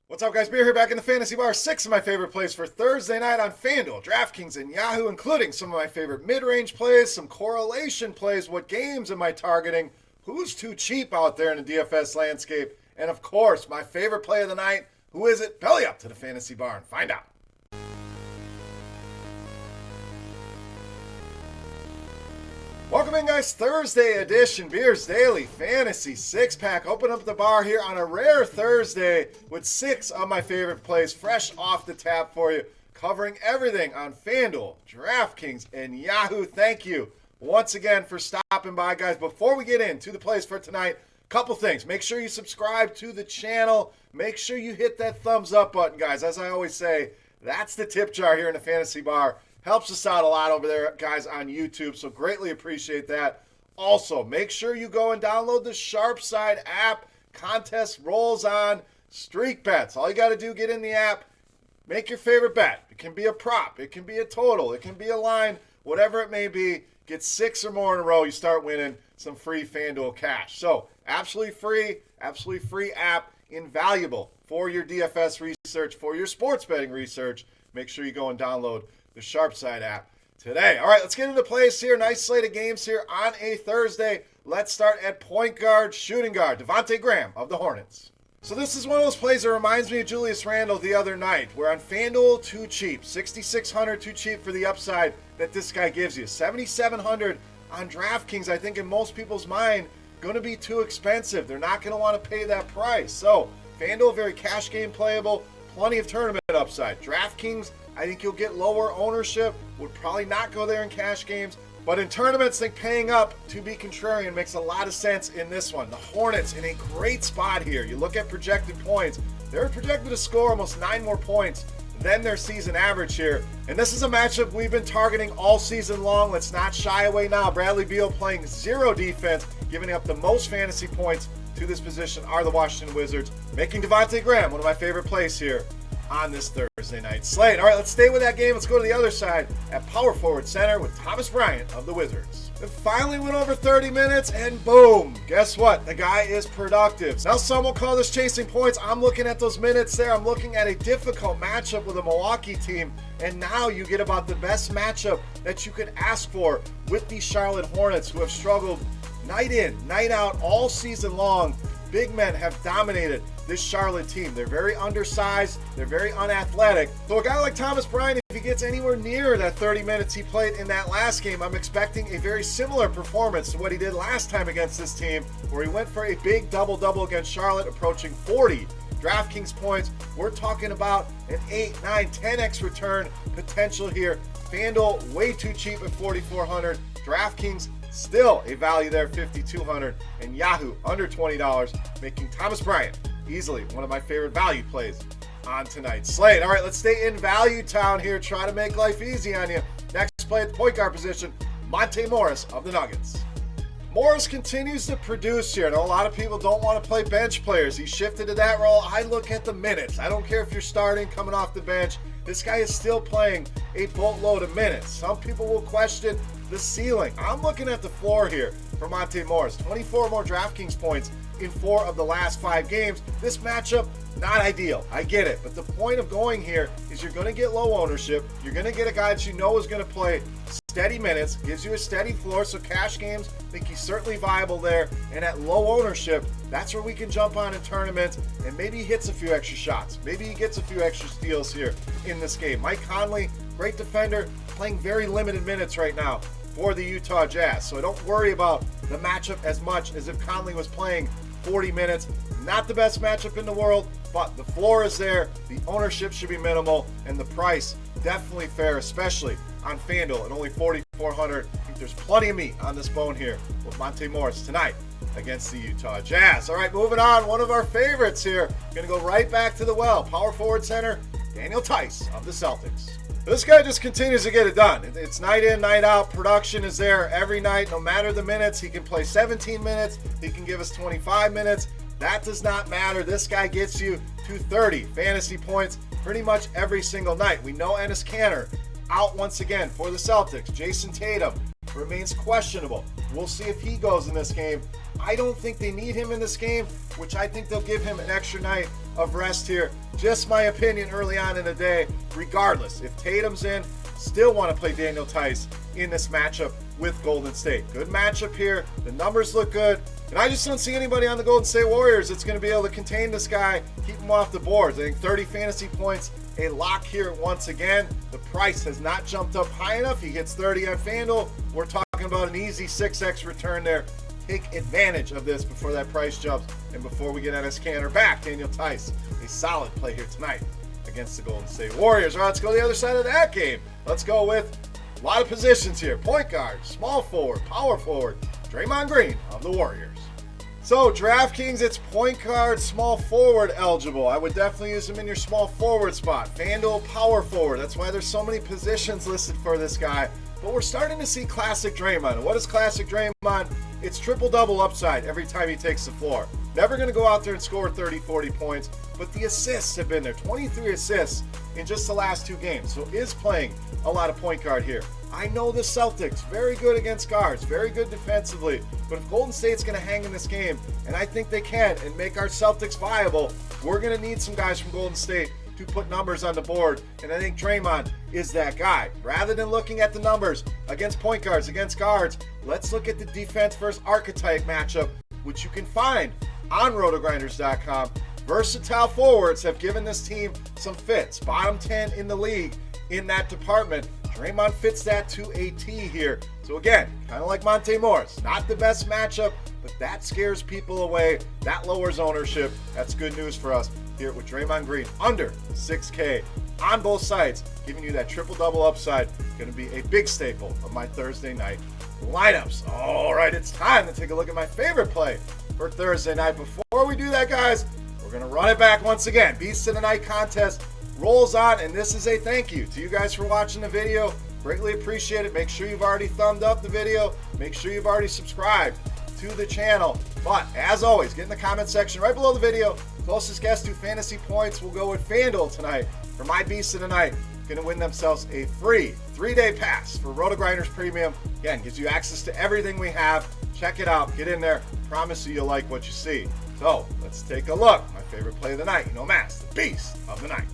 What's up, guys? Beer here back in the Fantasy Bar. 6 of my favorite plays for Thursday night on FanDuel, Draftkings, and Yahoo, including some of my favorite mid-range plays, some correlation plays, what games am I targeting, who's too cheap out there in the DFS landscape, and of course, my favorite play of the night, who is it? Belly up to the Fantasy Bar and find out. Welcome in, guys. Thursday edition, Beers Daily Fantasy 6-pack. Open up the bar here on a rare Thursday with 6 of my favorite plays fresh off the tap for you, covering everything on FanDuel, Draftkings, and Yahoo. Thank you once again for stopping by, guys. Before we get into the plays for tonight, couple things. Make sure you subscribe to the channel. Make sure you hit that thumbs up button, guys. As I always say, that's the tip jar here in the Fantasy Bar. Helps us out a lot over there, guys, on YouTube, so greatly appreciate that. Also, make sure you go and download the Sharp Side app. Contest rolls on. Streak bets. All you got to do, get in the app, make your favorite bet. It can be a prop. It can be a total. It can be a line. Whatever it may be, get 6 or more in a row. You start winning some free FanDuel cash. So, absolutely free app, invaluable for your DFS research, for your sports betting research. Make sure you go and download the Sharp Side app today. All right, let's get into plays here. Nice slate of games here on a Thursday. Let's start at point guard, shooting guard, Devonte Graham of the Hornets. So this is one of those plays that reminds me of Julius Randle the other night, where on FanDuel, too cheap. 6,600 too cheap for the upside that this guy gives you. 7,700 on DraftKings, I think in most people's mind, going to be too expensive. They're not going to want to pay that price. So FanDuel, very cash game playable, plenty of tournament upside. DraftKings, I think you'll get lower ownership, would probably not go there in cash games, but in tournaments, I think paying up to be contrarian makes a lot of sense in this one. The Hornets in a great spot here. You look at projected points, they're projected to score almost 9 more points than their season average here, and this is a matchup we've been targeting all season long. Let's not shy away now. Bradley Beal playing 0 defense, giving up the most fantasy points to this position are the Washington Wizards, making Devonte Graham one of my favorite plays here on this Thursday night slate. All right, let's stay with that game. Let's go to the other side at power forward center with Thomas Bryant of the Wizards. It finally went over 30 minutes, and boom, guess what? The guy is productive. Now, some will call this chasing points. I'm looking at those minutes there. I'm looking at a difficult matchup with a Milwaukee team, and now you get about the best matchup that you could ask for with the Charlotte Hornets, who have struggled night in, night out all season long. Big men have dominated this Charlotte team. They're very undersized. They're very unathletic. So a guy like Thomas Bryant, if he gets anywhere near that 30 minutes he played in that last game, I'm expecting a very similar performance to what he did last time against this team, where he went for a big double-double against Charlotte, approaching 40 DraftKings points. We're talking about an 8, 9, 10x return potential here. FanDuel way too cheap at 4,400. DraftKings still a value there, 5,200, and Yahoo under $20, making Thomas Bryant easily one of my favorite value plays on tonight's slate. All right, let's stay in value town here. Try to make life easy on you. Next play at the point guard position, Monte Morris of the Nuggets. Morris continues to produce here. I know a lot of people don't want to play bench players. He shifted to that role. I look at the minutes. I don't care if you're starting, coming off the bench. This guy is still playing a boatload of minutes. Some people will question the ceiling. I'm looking at the floor here for Monte Morris. 24 more DraftKings points in 4 of the last 5 games. This matchup, not ideal. I get it. But the point of going here is you're going to get low ownership. You're going to get a guy that you know is going to play steady minutes, gives you a steady floor. So cash games, I think he's certainly viable there. And at low ownership, that's where we can jump on in tournaments, and maybe he hits a few extra shots. Maybe he gets a few extra steals here in this game. Mike Conley, great defender, playing very limited minutes right now for the Utah Jazz. So I don't worry about the matchup as much as if Conley was playing 40 minutes. Not the best matchup in the world, but the floor is there, the ownership should be minimal, and the price definitely fair, especially on FanDuel at only 4,400. I think there's plenty of meat on this bone here with Monte Morris tonight against the Utah Jazz. All right, moving on. One of our favorites here. Going to go right back to the well. Power forward center, Daniel THEIS of the Celtics. This guy just continues to get it done. It's night in, night out. Production is there every night, no matter the minutes. He can play 17 minutes. He can give us 25 minutes. That does not matter. This guy gets you to 30 fantasy points pretty much every single night. We know Enes Kanter out once again for the Celtics. Jason Tatum remains questionable. We'll see if he goes in this game. I don't think they need him in this game, which I think they'll give him an extra night of rest here. Just my opinion early on in the day. Regardless, if Tatum's in, still want to play Daniel THEIS in this matchup with Golden State. Good matchup here. The numbers look good. And I just don't see anybody on the Golden State Warriors that's going to be able to contain this guy, keep him off the boards. I think 30 fantasy points, a lock here once again. The price has not jumped up high enough. He hits 30 on FanDuel. We're talking about an easy 6x return there. Take advantage of this before that price jumps and before we get Enes Kanter back. Daniel THEIS, a solid play here tonight against the Golden State Warriors. All right, let's go to the other side of that game. Let's go with a lot of positions here. Point guard, small forward, power forward, Draymond Green of the Warriors. So Draftkings, it's point guard, small forward eligible. I would definitely use him in your small forward spot. FanDuel, power forward. That's why there's so many positions listed for this guy. But we're starting to see classic Draymond. What is classic Draymond? It's triple-double upside every time he takes the floor. Never going to go out there and score 30, 40 points, but the assists have been there. 23 assists in just the last 2 games, so is playing a lot of point guard here. I know the Celtics, very good against guards, very good defensively, but if Golden State's going to hang in this game, and I think they can, and make our Celtics viable, we're going to need some guys from Golden State to put numbers on the board, and I think Draymond is that guy. Rather than looking at the numbers against point guards, against guards, let's look at the defense versus archetype matchup, which you can find on RotoGrinders.com. Versatile forwards have given this team some fits. Bottom 10 in the league in that department. Draymond fits that to a T here. So again, kind of like Monte Morris, not the best matchup, but that scares people away. That lowers ownership. That's good news for us here with Draymond Green under 6K on both sides, giving you that triple-double upside. Going to be a big staple of my Thursday night lineups. All right, it's time to take a look at my favorite play for Thursday night. Before we do that, guys, we're going to run it back once again. Beast of the Night contest rolls on, and this is a thank you to you guys for watching the video. Greatly appreciate it. Make sure you've already thumbed up the video. Make sure you've already subscribed to the channel. But as always, get in the comment section right below the video. Closest guess to fantasy points will go with FanDuel tonight for my Beast of the Night. Going to win themselves a free 3-day pass for RotoGrinders Premium. Again, gives you access to everything we have. Check it out. Get in there. Promise you you'll like what you see. So let's take a look. My favorite play of the night. You know, Mass, the Beast of the Night.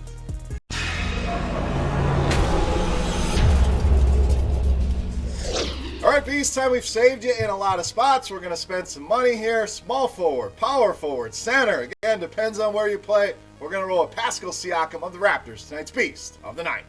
All right, Beast time. We've saved you in a lot of spots. We're going to spend some money here. Small forward, power forward, center. Again, depends on where you play. We're going to roll a PASCAL SIAKAM of the Raptors, tonight's Beast of the Night.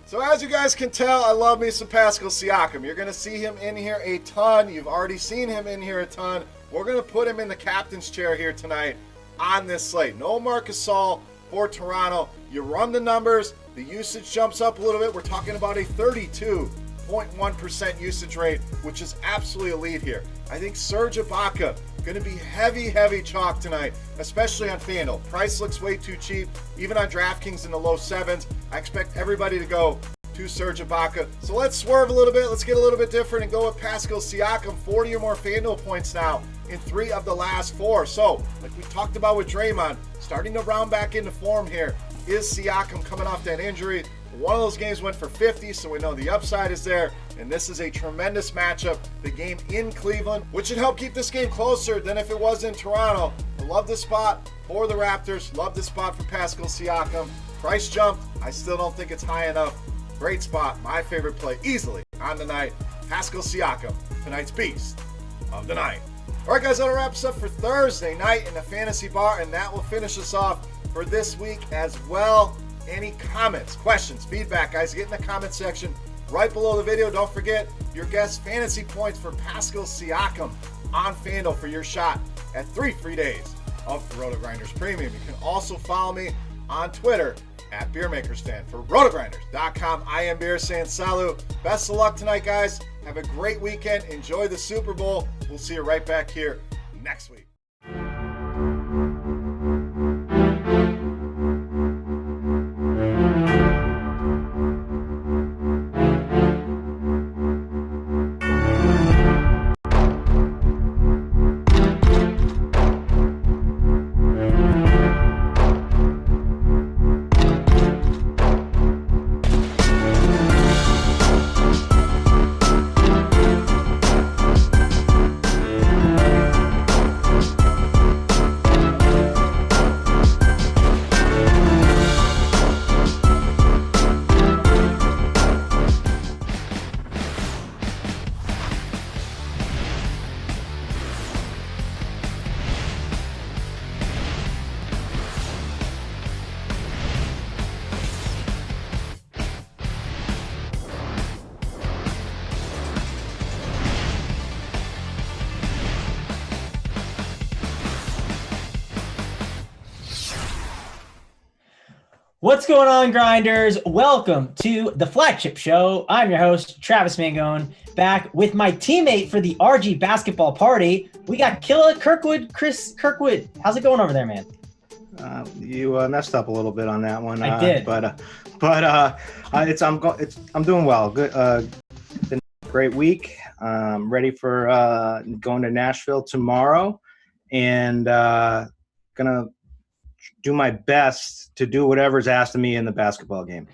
So as you guys can tell, I love me some PASCAL SIAKAM. You're going to see him in here a ton. You've already seen him in here a ton. We're going to put him in the captain's chair here tonight on this slate. No Marc Gasol for Toronto. You run the numbers. The usage jumps up a little bit. We're talking about a 32.1% usage rate, which is absolutely elite here. I think Serge Ibaka going to be heavy chalk tonight, especially on FanDuel. Price looks way too cheap, even on Draftkings in the low 7s. I expect everybody to go to Serge Ibaka. So let's swerve a little bit. Let's get a little bit different and go with PASCAL SIAKAM. 40 or more FanDuel points now in 3 of the last 4. So, like we talked about with Draymond, starting to round back into form here is SIAKAM coming off that injury. One of those games went for 50, so we know the upside is there. And this is a tremendous matchup. The game in Cleveland, which should help keep this game closer than if it was in Toronto. I love this spot for the Raptors. Love this spot for PASCAL SIAKAM. Price jumped. I still don't think it's high enough. Great spot. My favorite play easily on the night. PASCAL SIAKAM, tonight's Beast of the Night. All right, guys, that'll wrap us up for Thursday night in the Fantasy Bar, and that will finish us off for this week as well. Any comments, questions, feedback, guys, get in the comment section right below the video. Don't forget your guest fantasy points for PASCAL SIAKAM on FanDuel for your shot at 3 free days of RotoGrinders Premium. You can also follow me on Twitter at BeerMakersFan. For RotoGrinders.com, I am Beer saying salut. Best of luck tonight, guys. Have a great weekend. Enjoy the Super Bowl. We'll see you right back here next week. What's going on, Grinders? Welcome to the flagship show. I'm your host, Travis Mangone, back with my teammate for the RG basketball party. We got Killa Kirkwood, Chris Kirkwood. How's it going over there, man? You messed up a little bit on that one. I did, I'm doing well. Good, been a great week. Ready for going to Nashville tomorrow, and gonna do my best to do whatever's asked of me in the basketball game.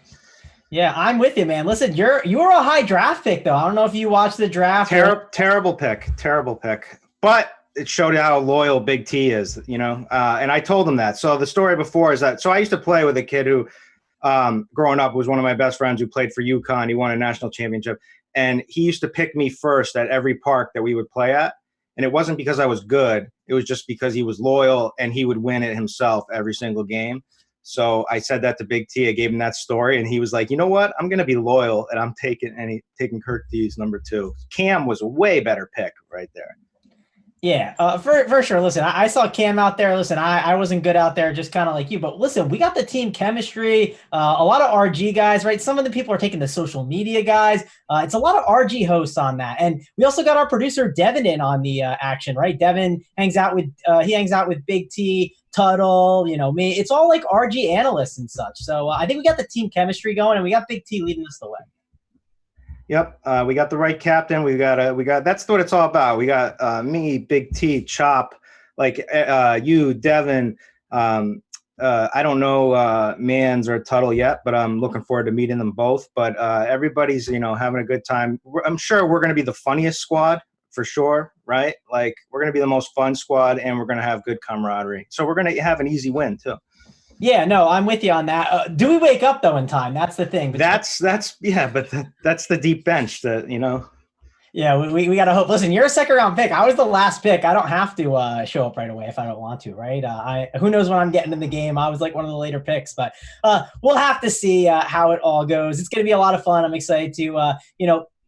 Yeah, I'm with you, man. Listen, you were a high draft pick, though. I don't know if you watched the draft. Terrible pick. But it showed how loyal Big T is, and I told him that. So the story before is that, so I used to play with a kid who, growing up, was one of my best friends who played for UConn. He won a national championship, and he used to pick me first at every park that we would play at. And it wasn't because I was good. It was just because he was loyal and he would win it himself every single game. So I said that to Big T. I gave him that story, and he was like, you know what? I'm going to be loyal, and I'm taking Kirk D's number 2. Cam was a way better pick right there. Yeah, for sure. Listen, I saw Cam out there. Listen, I wasn't good out there, just kind of like you. But listen, we got the team chemistry, a lot of RG guys, right? Some of the people are taking the social media guys. It's a lot of RG hosts on that. And we also got our producer, Devin, in on the action, right? Devin hangs out with Big T, Tuttle, me. It's all like RG analysts and such. So I think we got the team chemistry going, and we got Big T leading us the way. Yep, we got the right captain. We got. That's what it's all about. We got me, Big T, Chop, like you, Devin. I don't know Mans or Tuttle yet, but I'm looking forward to meeting them both. But everybody's having a good time. I'm sure we're going to be the funniest squad for sure, right? Like we're going to be the most fun squad, and we're going to have good camaraderie. So we're going to have an easy win too. Yeah, no, I'm with you on that. Do we wake up though in time? That's the thing. That's the deep bench that. Yeah, we got to hope. Listen, you're a second round pick. I was the last pick. I don't have to show up right away if I don't want to, right? Who knows when I'm getting in the game. I was like one of the later picks, but we'll have to see how it all goes. It's going to be a lot of fun. I'm excited to,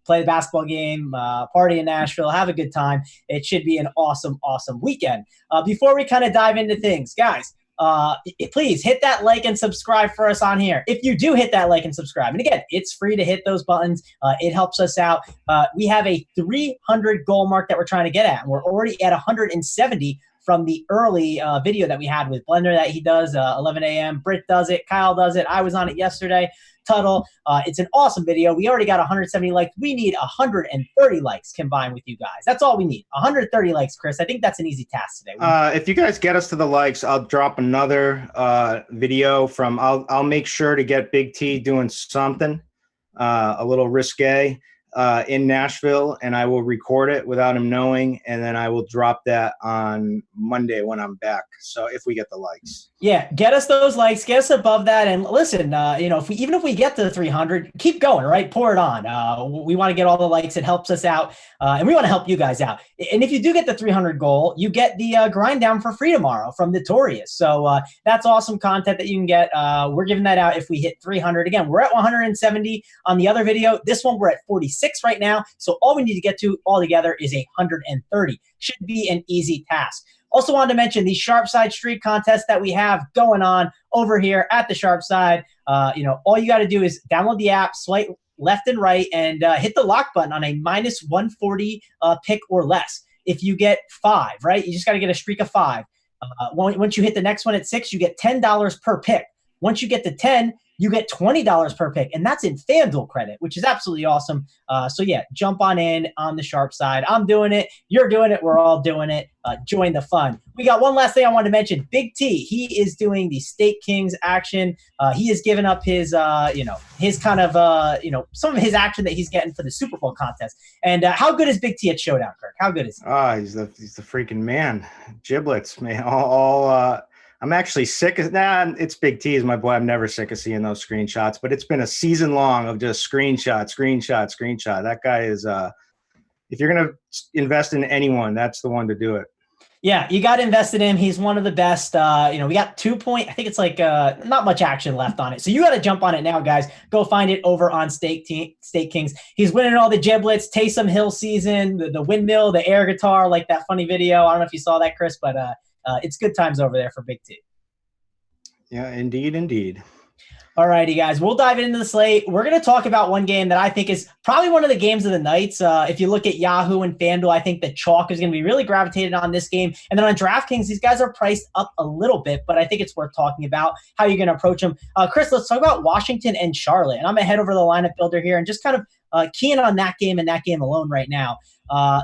play the basketball game, party in Nashville, have a good time. It should be an awesome, awesome weekend. Before we kind of dive into things, guys, please hit that like and subscribe for us on here. If you do hit that like and subscribe, and again, it's free to hit those buttons. It helps us out. We have a 300 goal mark that we're trying to get at, and we're already at 170 from the early video that we had with Blender that he does, 11 a.m. Britt does it. Kyle does it. I was on it yesterday. Tuttle. It's an awesome video. We already got 170 likes. We need 130 likes combined with you guys. That's all we need. 130 likes, Chris. I think that's an easy task today. If you guys get us to the likes, I'll drop another video from. I'll make sure to get Big T doing something a little risque in Nashville, and I will record it without him knowing, and then I will drop that on Monday when I'm back. So if we get the likes. Yeah, get us those likes, get us above that, and listen, if we get to 300, keep going, right? Pour it on. We want to get all the likes. It helps us out, and we want to help you guys out. And if you do get the 300 goal, you get the grind down for free tomorrow from Notorious. So that's awesome content that you can get. We're giving that out if we hit 300. Again, we're at 170 on the other video. This one, we're at 46 right now. So all we need to get to all together is 130. Should be an easy task. Also wanted to mention the Sharp Side Streak contest that we have going on over here at the Sharp Side. All you got to do is download the app, swipe left and right, and hit the lock button on a minus 140 pick or less. If you get 5, right, you just got to get a streak of 5. Once you hit the next one at 6, you get $10 per pick. Once you get to 10, you get $20 per pick, and that's in FanDuel credit, which is absolutely awesome. So yeah, jump on in on the Sharp Side. I'm doing it. You're doing it. We're all doing it. Join the fun. We got one last thing I wanted to mention. Big T, he is doing the SIAKAM action. He has given up his, his kind of, some of his action that he's getting for the Super Bowl contest. And how good is Big T at Showdown, Kirk? How good is he? He's the freaking man. Giblets, man. I'm actually sick of it's Big T is my boy. I'm never sick of seeing those screenshots, but it's been a season long of just screenshot. That guy is if you're gonna invest in anyone, that's the one to do it. Yeah, you got to invest in him. He's one of the best. We got 2 point. I think it's like not much action left on it. So you got to jump on it now, guys. Go find it over on SIAKAM. He's winning all the giblets, Taysom Hill season, the windmill, the air guitar, like that funny video. I don't know if you saw that, Chris, but it's good times over there for Big T. Yeah, indeed. All righty, guys. We'll dive into the slate. We're going to talk about one game that I think is probably one of the games of the nights. If you look at Yahoo and FanDuel, I think the chalk is going to be really gravitated on this game. And then on DraftKings, these guys are priced up a little bit, but I think it's worth talking about how you're going to approach them. Chris, let's talk about Washington and Charlotte. And I'm going to head over to the lineup builder here and just kind of key in on that game and that game alone right now.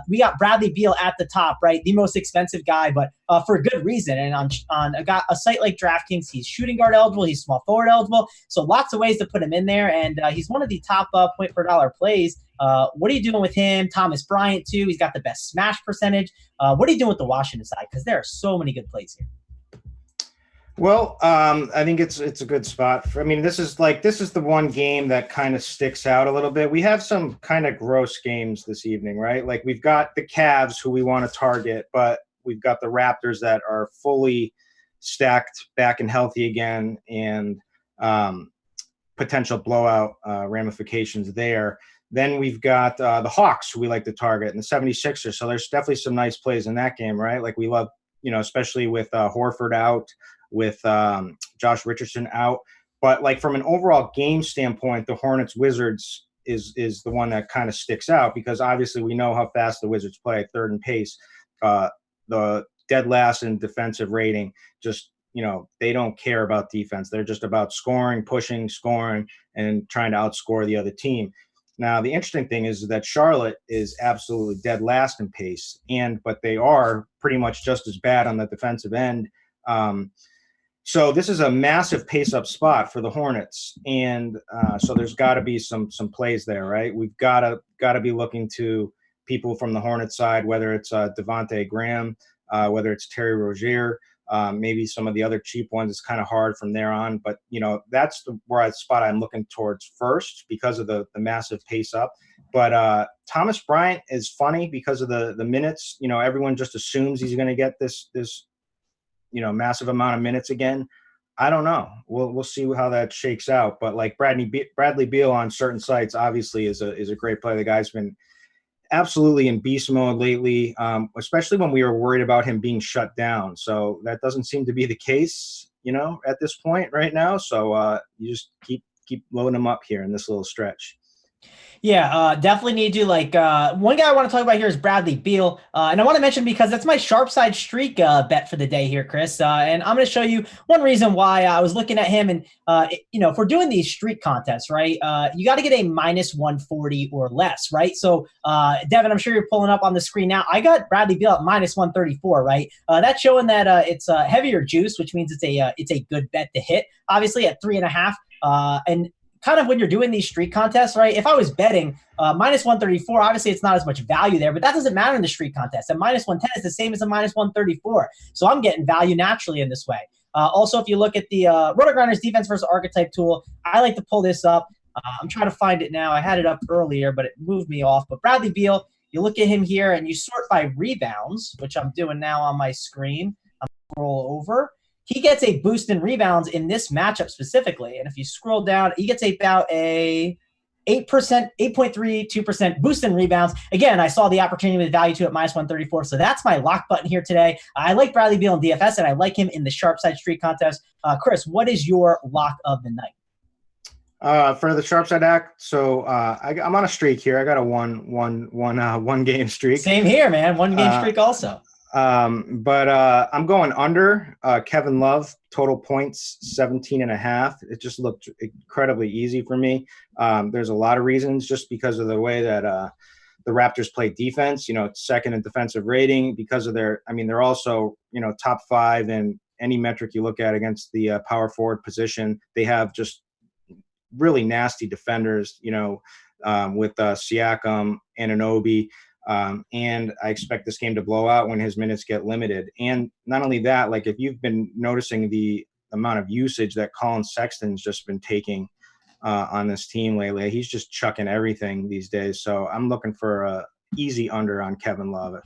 We got Bradley Beal at the top, right? The most expensive guy, but for a good reason. And on a site like DraftKings, he's shooting guard eligible, he's small forward eligible, so lots of ways to put him in there. And he's one of the top point per dollar plays. What are you doing with him? Thomas Bryant too. He's got the best smash percentage. What are you doing with the Washington side? Because there are so many good plays here. Well, I think it's a good spot. This is the one game that kind of sticks out a little bit. We have some kind of gross games this evening, right? Like we've got the Cavs who we want to target, but we've got the Raptors that are fully stacked, back and healthy again, and potential blowout ramifications there. Then we've got the Hawks who we like to target, and the 76ers. So there's definitely some nice plays in that game, right? Like we love, especially with Horford out, with Josh Richardson out. But like from an overall game standpoint, the Hornets Wizards is the one that kind of sticks out, because obviously we know how fast the Wizards play, third in pace, the dead last in defensive rating. Just, they don't care about defense. They're just about scoring, pushing, scoring, and trying to outscore the other team. Now, the interesting thing is that Charlotte is absolutely dead last in pace, but they are pretty much just as bad on the defensive end. So this is a massive pace-up spot for the Hornets, and so there's got to be some plays there, right? We've got to be looking to people from the Hornets side, whether it's Devonte Graham, whether it's Terry Rozier, maybe some of the other cheap ones. It's kind of hard from there on, but that's the spot I'm looking towards first because of the massive pace-up. But Thomas Bryant is funny because of the minutes. Everyone just assumes he's going to get this massive amount of minutes again. I don't know. We'll see how that shakes out. But like Bradley Beal on certain sites obviously is a great play. The guy's been absolutely in beast mode lately, especially when we were worried about him being shut down. So that doesn't seem to be the case, at this point right now. So you just keep loading him up here in this little stretch. Yeah, definitely need to one guy I want to talk about here is Bradley Beal. And I want to mention because that's my sharp side streak bet for the day here, Chris. And I'm going to show you one reason why I was looking at him. And, if we're doing these streak contests, right, you got to get a minus 140 or less, right? So, Devin, I'm sure you're pulling up on the screen now. I got Bradley Beal at minus 134, right? That's showing that it's heavier juice, which means it's a good bet to hit, obviously at 3.5. And kind of when you're doing these streak contests, right? If I was betting minus 134, obviously it's not as much value there, but that doesn't matter in the streak contest. And minus 110 is the same as a minus 134. So I'm getting value naturally in this way. Also, if you look at the RotoGrinders defense versus archetype tool, I like to pull this up. I'm trying to find it now. I had it up earlier, but it moved me off. But Bradley Beal, you look at him here and you sort by rebounds, which I'm doing now on my screen. I'm scroll over. He gets a boost in rebounds in this matchup specifically. And if you scroll down, he gets about a 8%, 8.32% boost in rebounds. Again, I saw the opportunity with value to at minus 134. So that's my lock button here today. I like Bradley Beal in DFS, and I like him in the sharp side streak contest. Chris, what is your lock of the night? For the sharp side act, so I'm on a streak here. I got a one game streak. Same here, man. One game streak also. But I'm going under Kevin Love, total points 17.5. It just looked incredibly easy for me. There's a lot of reasons, just because of the way that the Raptors play defense, second in defensive rating, because of they're also, top 5 in any metric you look at against the power forward position. They have just really nasty defenders, with Siakam, Anunoby. And I expect this game to blow out when his minutes get limited. And not only that, like if you've been noticing the amount of usage that Colin Sexton's just been taking on this team lately, he's just chucking everything these days. So I'm looking for a easy under on Kevin Love.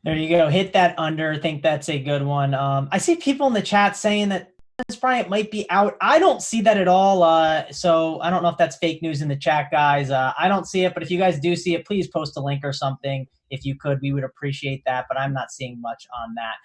There you go. Hit that under. I think that's a good one. I see people in the chat saying that Bryant might be out. I don't see that at all. So I don't know if that's fake news in the chat, guys. I don't see it, but if you guys do see it, please post a link or something if you could, we would appreciate that, but I'm not seeing much on that.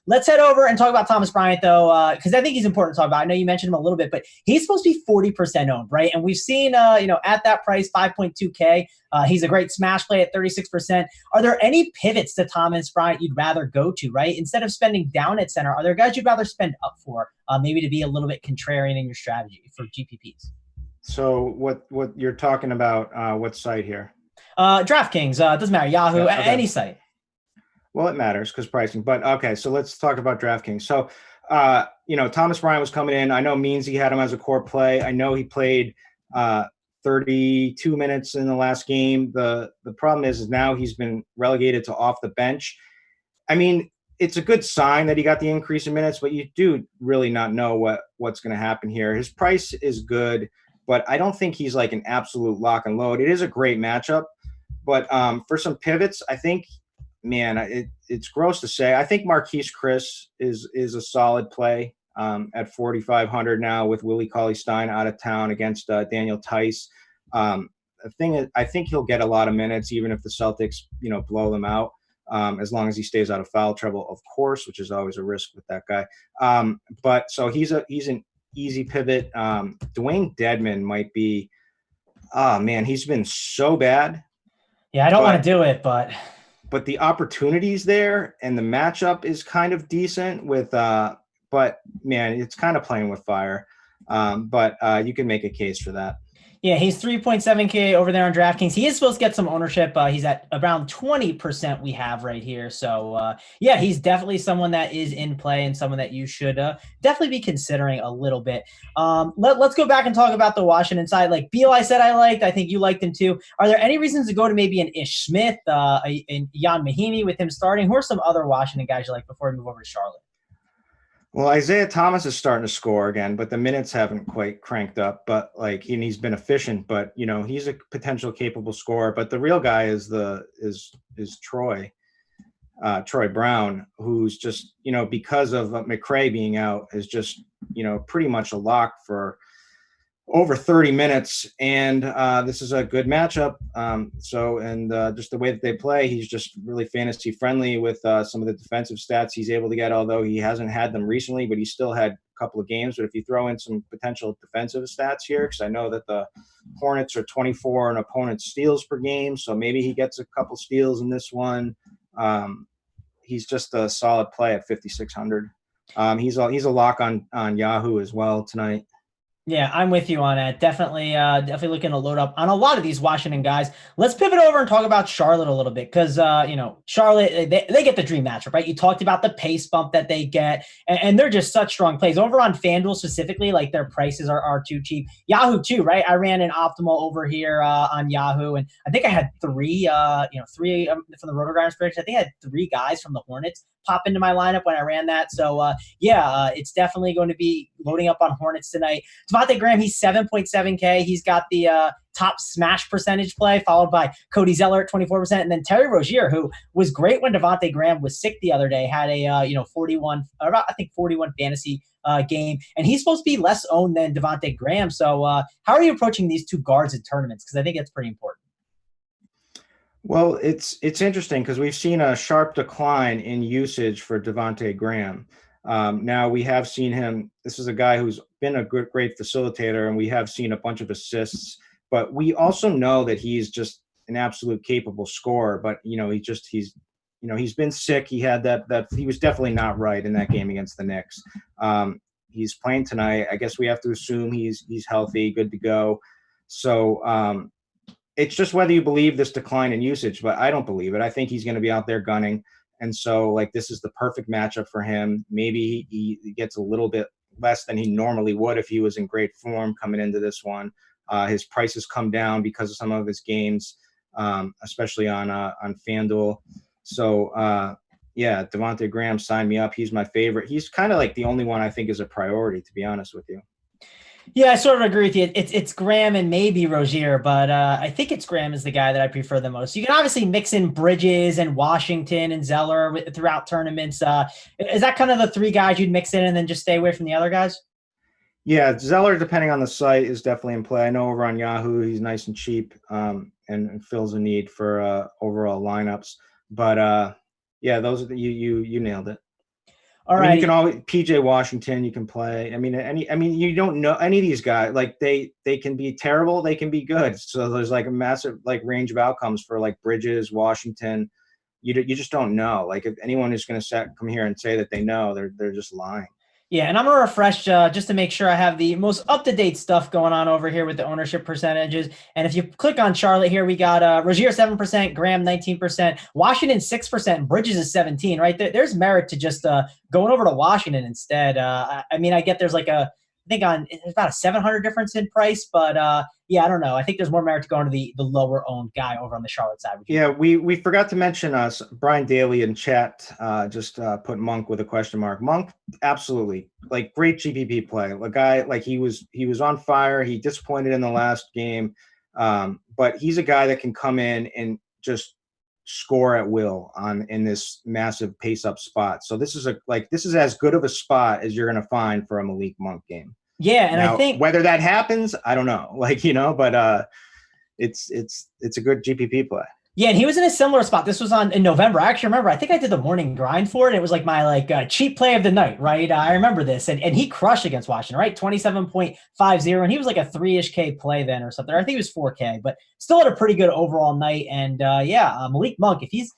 Let's head over and talk about Thomas Bryant, though, because I think he's important to talk about. I know you mentioned him a little bit, but he's supposed to be 40% owned, right? And we've seen, at that price, 5.2K, he's a great smash play at 36%. Are there any pivots to Thomas Bryant you'd rather go to, right? Instead of spending down at center, are there guys you'd rather spend up for, maybe to be a little bit contrarian in your strategy for GPPs? So what you're talking about, what site here? DraftKings, doesn't matter, Yahoo, Okay. any site. Well, it matters because pricing, but okay. So let's talk about DraftKings. So, Thomas Bryant was coming in. I know Meansy had him as a core play. I know he played 32 minutes in the last game. The problem is now he's been relegated to off the bench. I mean, it's a good sign that he got the increase in minutes, but you do really not know what's going to happen here. His price is good, but I don't think he's like an absolute lock and load. It is a great matchup, but for some pivots, I think, man, it's gross to say. I think Marquise Chris is a solid play at 4,500 now with Willie Cauley-Stein out of town against Daniel THEIS. The thing is, I think he'll get a lot of minutes, even if the Celtics, blow them out, as long as he stays out of foul trouble, of course, which is always a risk with that guy. But so he's an easy pivot. Dwayne Dedmon might be. Oh man, he's been so bad. Yeah, I don't want to do it, but the opportunities there and the matchup is kind of decent with, but man, it's kind of playing with fire. But you can make a case for that. Yeah, he's 3.7K over there on DraftKings. He is supposed to get some ownership. He's at around 20% we have right here. So, he's definitely someone that is in play and someone that you should definitely be considering a little bit. Let's go back and talk about the Washington side. Like Beal, I said I liked. I think you liked him too. Are there any reasons to go to maybe an Ish Smith, and Jan Mahinmi with him starting? Who are some other Washington guys you like before we move over to Charlotte? Well, Isaiah Thomas is starting to score again, but the minutes haven't quite cranked up. But he's been efficient, but he's a potential capable scorer. But the real guy is Troy Brown, who's just because of McRae being out, is just pretty much a lock for over 30 minutes. And this is a good matchup. Just the way that they play, he's just really fantasy friendly with some of the defensive stats he's able to get, although he hasn't had them recently, but he still had a couple of games. But if you throw in some potential defensive stats here, because I know that the Hornets are 24 in opponent steals per game, so maybe he gets a couple steals in this one. He's just a solid play at 5,600. He's a lock on Yahoo as well tonight. Yeah, I'm with you on that. Definitely looking to load up on a lot of these Washington guys. Let's pivot over and talk about Charlotte a little bit because, Charlotte, they get the dream matchup, right? You talked about the pace bump that they get, and they're just such strong plays. Over on FanDuel specifically, like their prices are too cheap. Yahoo too, right? I ran an optimal over here on Yahoo, and I think I had three from the RotoGrinders prediction. I think I had 3 guys from the Hornets pop into my lineup when I ran that. So, it's definitely going to be loading up on Hornets tonight. Devontae Graham, he's 7.7K. He's got the top smash percentage play, followed by Cody Zeller at 24%. And then Terry Rozier, who was great when Devontae Graham was sick the other day, had a 41 fantasy game. And he's supposed to be less owned than Devontae Graham. So how are you approaching these 2 guards in tournaments? Because I think that's pretty important. Well, it's interesting because we've seen a sharp decline in usage for Devontae Graham. Now we have seen him. This is a guy who's been a great facilitator, and we have seen a bunch of assists. But we also know that he's just an absolute capable scorer. But he's been sick. He had that he was definitely not right in that game against the Knicks. He's playing tonight. I guess we have to assume he's healthy, good to go. So it's just whether you believe this decline in usage. But I don't believe it. I think he's going to be out there gunning. And so, this is the perfect matchup for him. Maybe he gets a little bit less than he normally would if he was in great form coming into this one. His prices come down because of some of his games, especially on FanDuel. So, Devontae Graham, sign me up. He's my favorite. He's kind of like the only one I think is a priority, to be honest with you. Yeah, I sort of agree with you. It's Graham and maybe Rozier, but I think it's Graham is the guy that I prefer the most. You can obviously mix in Bridges and Washington and Zeller throughout tournaments. Is that kind of the 3 guys you'd mix in and then just stay away from the other guys? Yeah, Zeller, depending on the site, is definitely in play. I know over on Yahoo, he's nice and cheap. and fills a need for overall lineups. But yeah, those are you nailed it. All I mean, right. you can always PJ Washington. You can play. I mean, you don't know any of these guys. Like they can be terrible. They can be good. So there's like a massive like range of outcomes for like Bridges, Washington. You just don't know. Like if anyone is going to come here and say that they know, they're just lying. Yeah, and I'm going to refresh just to make sure I have the most up-to-date stuff going on over here with the ownership percentages. And if you click on Charlotte here, we got Rozier 7%, Graham 19%, Washington 6%, and Bridges is 17%, right? There's merit to just going over to Washington instead. I mean, I get there's like I think it's about a 700 difference in price, but yeah, I don't know. I think there's more merit to going to the lower owned guy over on the Charlotte side. Yeah, we forgot to mention Brian Daly in chat just put Monk with a question mark. Monk, absolutely, like great GPP play. A guy like he was on fire. He disappointed in the last game, but he's a guy that can come in and just score at will in this massive pace up spot. So this is as good of a spot as you're going to find for a Malik Monk game. Yeah, and now, I think whether that happens, I don't know. But it's a good GPP play. Yeah, and he was in a similar spot. This was in November. I actually remember. I think I did the morning grind for it. It was like my cheap play of the night, right? I remember this, and he crushed against Washington, right? 27.50, and he was like a 3-ish K play then or something. I think it was 4K, but still had a pretty good overall night. And Malik Monk, if he's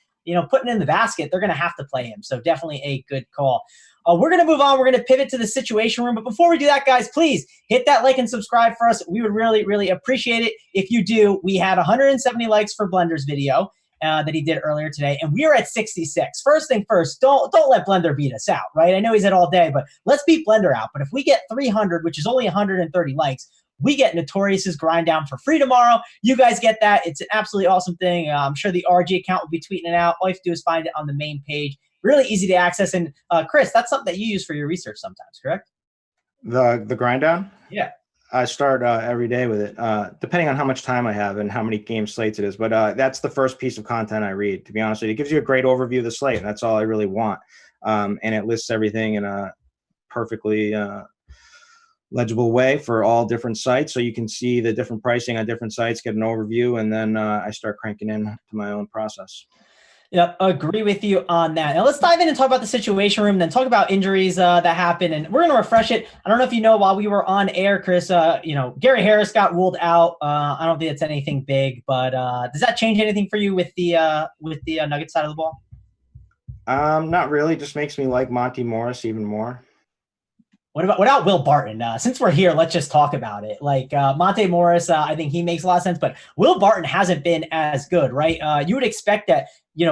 putting in the basket, they're going to have to play him. So definitely a good call. We're going to move on. We're going to pivot to the situation room. But before we do that, guys, please hit that like and subscribe for us. We would really, really appreciate it if you do. We had 170 likes for Blender's video that he did earlier today, and we are at 66. First thing first, don't let Blender beat us out, right? I know he's at all day, but let's beat Blender out. But if we get 300, which is only 130 likes, we get Notorious's grind down for free tomorrow. You guys get that. It's an absolutely awesome thing. I'm sure the RG account will be tweeting it out. All you have to do is find it on the main page. Really easy to access. And Chris, that's something that you use for your research sometimes, correct? The grind down? Yeah. I start every day with it, depending on how much time I have and how many game slates it is. But that's the first piece of content I read, to be honest with you. It gives you a great overview of the slate, and that's all I really want. And it lists everything in a perfectly legible way for all different sites. So you can see the different pricing on different sites, get an overview, and then I start cranking in to my own process. Yep, agree with you on that. Now let's dive in and talk about the situation room, then talk about injuries that happened, and we're going to refresh it. I don't know if you know, while we were on air, Chris, Gary Harris got ruled out. I don't think it's anything big, but does that change anything for you with the Nuggets side of the ball? Not really. Just makes me like Monte Morris even more. What about Will Barton? Since we're here, let's just talk about it. Like Monte Morris, I think he makes a lot of sense, but Will Barton hasn't been as good, right? You would expect that,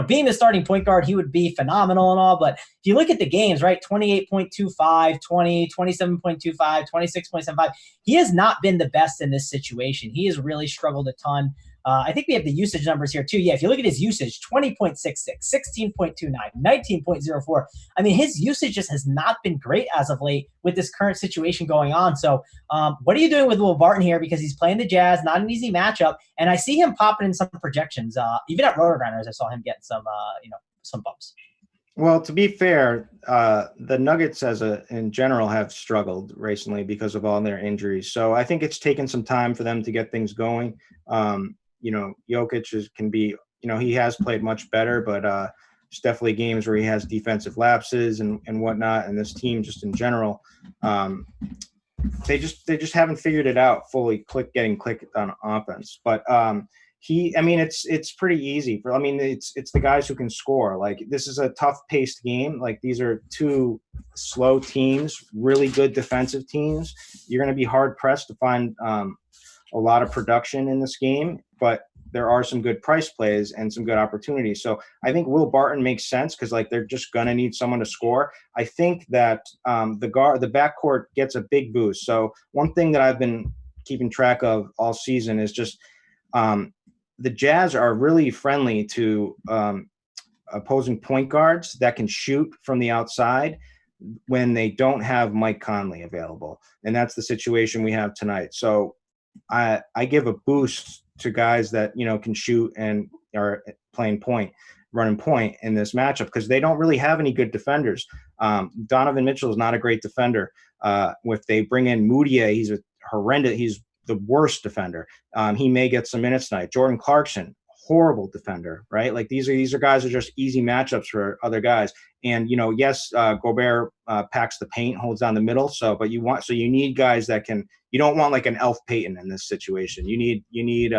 being the starting point guard, he would be phenomenal and all. But if you look at the games, right, 28.25, 20, 27.25, 26.75, he has not been the best in this situation. He has really struggled a ton. I think we have the usage numbers here too. Yeah, if you look at his usage, 20.66, 16.29, 19.04. I mean, his usage just has not been great as of late with this current situation going on. So what are you doing with Will Barton here? Because he's playing the Jazz, not an easy matchup. And I see him popping in some projections. Even at RotoGrinders, I saw him getting some bumps. Well, to be fair, the Nuggets in general have struggled recently because of all their injuries. So I think it's taken some time for them to get things going. Jokic can be, he has played much better, but there's definitely games where he has defensive lapses and whatnot. And this team just in general, they just haven't figured it out fully, getting clicked on offense. But it's pretty easy it's the guys who can score. Like, this is a tough paced game. Like, these are two slow teams, really good defensive teams. You're going to be hard pressed to find a lot of production in this game, but there are some good price plays and some good opportunities. So I think Will Barton makes sense because they're just going to need someone to score. I think that the backcourt gets a big boost. So one thing that I've been keeping track of all season is just the Jazz are really friendly to opposing point guards that can shoot from the outside when they don't have Mike Conley available. And that's the situation we have tonight. So I give a boost to guys that, can shoot and are playing running point in this matchup because they don't really have any good defenders. Donovan Mitchell is not a great defender. If they bring in Moutier, he's horrendous. He's the worst defender. He may get some minutes tonight. Jordan Clarkson, horrible defender, right? Like these are guys are just easy matchups for other guys. And yes, Gobert packs the paint, holds down the middle. But you need guys that can. You don't want like an Elf Payton in this situation. You need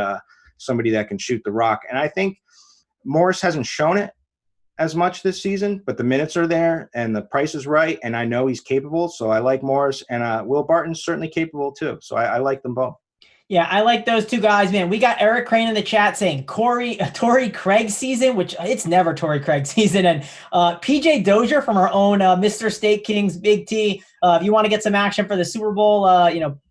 somebody that can shoot the rock. And I think Morris hasn't shown it as much this season, but the minutes are there and the price is right. And I know he's capable. So I like Morris, and Will Barton's certainly capable too. So I like them both. Yeah, I like those two guys, man. We got Eric Crane in the chat saying Torrey Craig season, which it's never Torrey Craig season. And PJ Dozier from our own Mr. State Kings, Big T. If you want to get some action for the Super Bowl,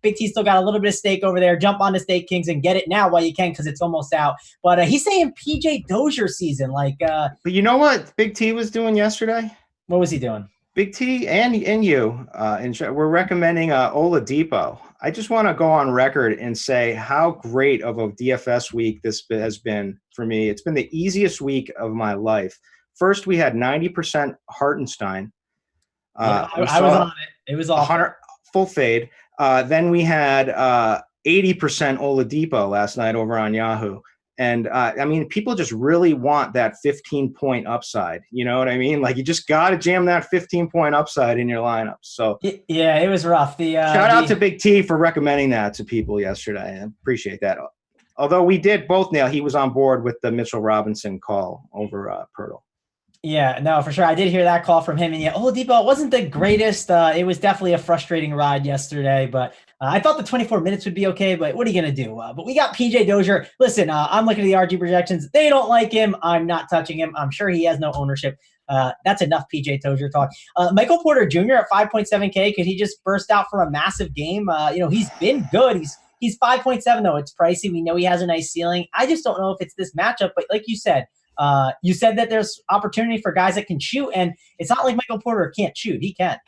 Big T still got a little bit of stake over there. Jump on the State Kings and get it now while you can, because it's almost out. But he's saying PJ Dozier season. But you know what Big T was doing yesterday? What was he doing? Big T and you, we're recommending Oladipo. I just want to go on record and say how great of a DFS week this has been for me. It's been the easiest week of my life. First, we had 90% Hartenstein. I was on it. It was awful. 100 full fade. Then we had 80% Oladipo last night over on Yahoo. And people just really want that 15-point upside. You know what I mean? Like, you just got to jam that 15-point upside in your lineup. So yeah, it was rough. Shout out to Big T for recommending that to people yesterday. I appreciate that. Although we did both nail, he was on board with the Mitchell Robinson call over Pirtle. Yeah, no, for sure. I did hear that call from him. And yeah, Oladipo, it wasn't the greatest. It was definitely a frustrating ride yesterday, but I thought the 24 minutes would be okay, but what are you going to do? But we got PJ Dozier. Listen, I'm looking at the RG projections. They don't like him. I'm not touching him. I'm sure he has no ownership. That's enough PJ Dozier talk. Michael Porter Jr. at 5.7K. Could he just burst out for a massive game? He's been good. He's 5.7 though. It's pricey. We know he has a nice ceiling. I just don't know if it's this matchup, but like you said that there's opportunity for guys that can shoot, and it's not like Michael Porter can't shoot. He can.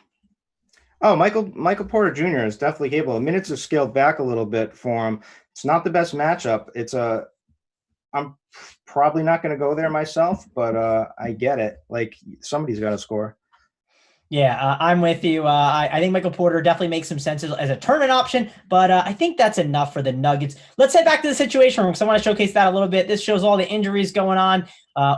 Oh, Michael Porter Jr. is definitely capable. The minutes have scaled back a little bit for him. It's not the best matchup. I'm probably not going to go there myself, but I get it. Like, somebody's got to score. Yeah, I'm with you. I think Michael Porter definitely makes some sense as a tournament option, but I think that's enough for the Nuggets. Let's head back to the situation room because I want to showcase that a little bit. This shows all the injuries going on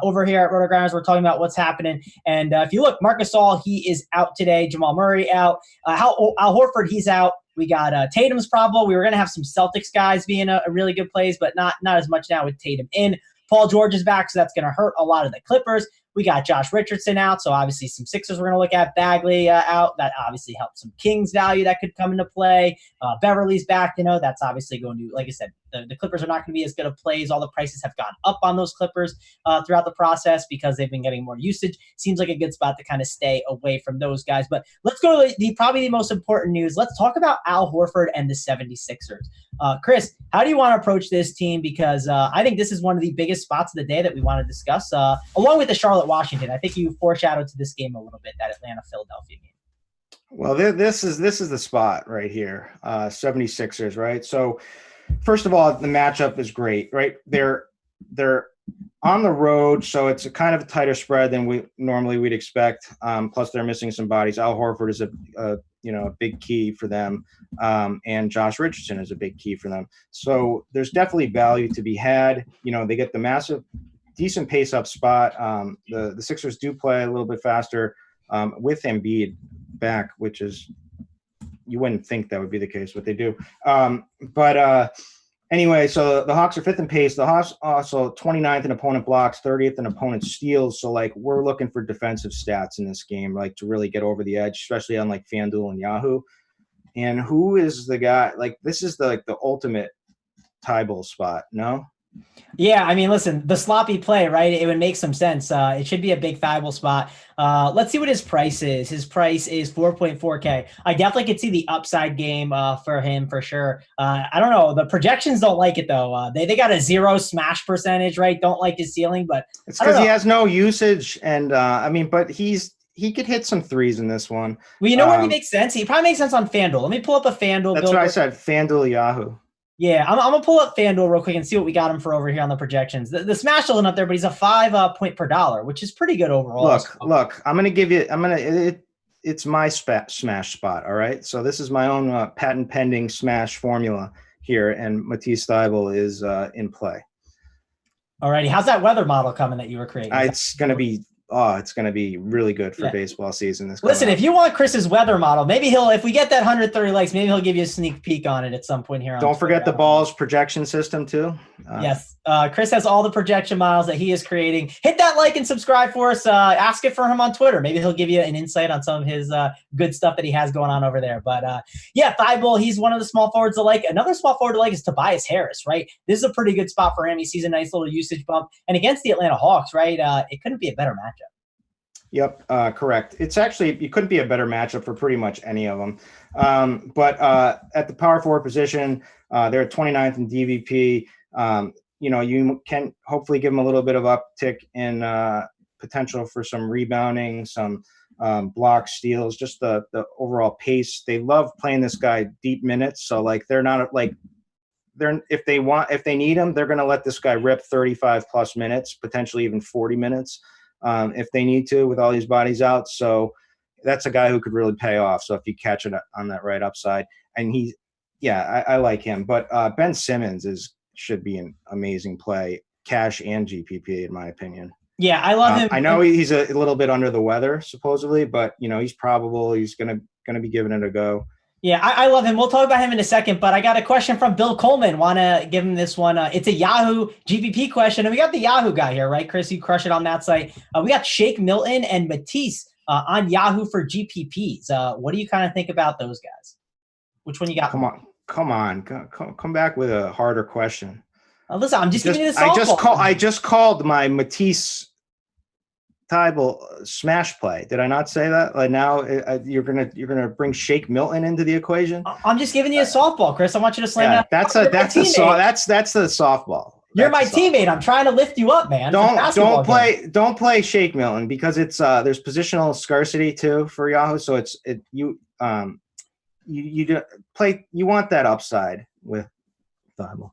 over here at RotoGrinders. We're talking about what's happening. And if you look, Marc Gasol, he is out today. Jamal Murray out. Al Horford, he's out. We got Tatum's probable. We were going to have some Celtics guys being a really good plays, but not as much now with Tatum in. Paul George is back, so that's going to hurt a lot of the Clippers. We got Josh Richardson out, so obviously some Sixers we're going to look at. Bagley out. That obviously helps some Kings value that could come into play. Beverly's back, that's obviously going to, like I said, the Clippers are not going to be as good of plays. All the prices have gone up on those Clippers throughout the process because they've been getting more usage. Seems like a good spot to kind of stay away from those guys. But let's go to probably the most important news. Let's talk about Al Horford and the 76ers. Chris, how do you want to approach this team? Because I think this is one of the biggest spots of the day that we want to discuss, along with the Charlotte-Washington. I think you foreshadowed to this game a little bit, that Atlanta-Philadelphia game. Well, this is the spot right here, 76ers, right? So, first of all, the matchup is great, right? They're on the road, so it's a kind of a tighter spread than we'd expect. Plus, they're missing some bodies. Al Horford is a big key for them, and Josh Richardson is a big key for them. So there's definitely value to be had. They get the massive, decent pace up spot. The Sixers do play a little bit faster with Embiid back, which is, you wouldn't think that would be the case, but they do. Anyway, so the Hawks are 5th in pace. The Hawks also 29th in opponent blocks, 30th in opponent steals. So, we're looking for defensive stats in this game, to really get over the edge, especially on, FanDuel and Yahoo. And who is the guy? This is the ultimate Tybal spot, no? Yeah, I mean, listen, the sloppy play, right? It would make some sense. It should be a big Thibault spot. Let's see what his price is. His price is 4.4K. I definitely could see the upside game for him for sure. I don't know. The projections don't like it though. They got a 0 smash percentage, right? Don't like his ceiling, but it's because he has no usage, and but he could hit some threes in this one. Well, you know where he makes sense? He probably makes sense on FanDuel. Let me pull up a FanDuel. That's what I said. FanDuel Yahoo. Yeah, I'm going to pull up FanDuel real quick and see what we got him for over here on the projections. The smash isn't up there, but he's a 5 point per dollar, which is pretty good overall. Look, it's my smash spot, all right? So this is my own patent pending smash formula here, and Matisse Thybulle is in play. Alrighty, how's that weather model coming that you were creating? It's going to be really good for baseball season. Listen, if you want Chris's weather model, maybe if we get that 130 likes, maybe he'll give you a sneak peek on it at some point here. Don't forget the balls projection system too. Yes. Chris has all the projection models that he is creating. Hit that like and subscribe for us. Ask it for him on Twitter. Maybe he'll give you an insight on some of his good stuff that he has going on over there. But Thybulle, he's one of the small forwards to like. Another small forward to like is Tobias Harris, right? This is a pretty good spot for him. He sees a nice little usage bump. And against the Atlanta Hawks, right, it couldn't be a better matchup. Yep, correct. It's actually, you couldn't be a better matchup for pretty much any of them. But at the power forward position, they're at 29th in DVP. You can hopefully give them a little bit of uptick in potential for some rebounding, some blocks, steals, just the overall pace. They love playing this guy deep minutes. So like they're not like if they need him, they're going to let this guy rip 35 plus minutes, potentially even 40 minutes. If they need to, with all these bodies out. So that's a guy who could really pay off. So if you catch it on that right upside, and I like him. But Ben Simmons should be an amazing play, cash and GPP, in my opinion. Yeah, I love him. I know he's a little bit under the weather, supposedly, but he's probable. He's gonna be giving it a go. Yeah, I love him. We'll talk about him in a second, but I got a question from Bill Coleman. Want to give him this one. It's a Yahoo GPP question, and we got the Yahoo guy here, right, Chris? You crush it on that site. We got Shake Milton and Matisse on Yahoo for GPPs. What do you kind of think about those guys? Which one you got? Come on. Come back with a harder question. Listen, I'm just giving you the softball. I just called my Matisse Thybulle smash play. Did I not say that? Like now you're gonna bring Shake Milton into the equation. I'm just giving you a softball, Chris. I want you to slam that. That's the softball. You're my teammate. I'm trying to lift you up, man. Don't play Shake Milton because it's there's positional scarcity too for Yahoo. So you want that upside with Thybulle.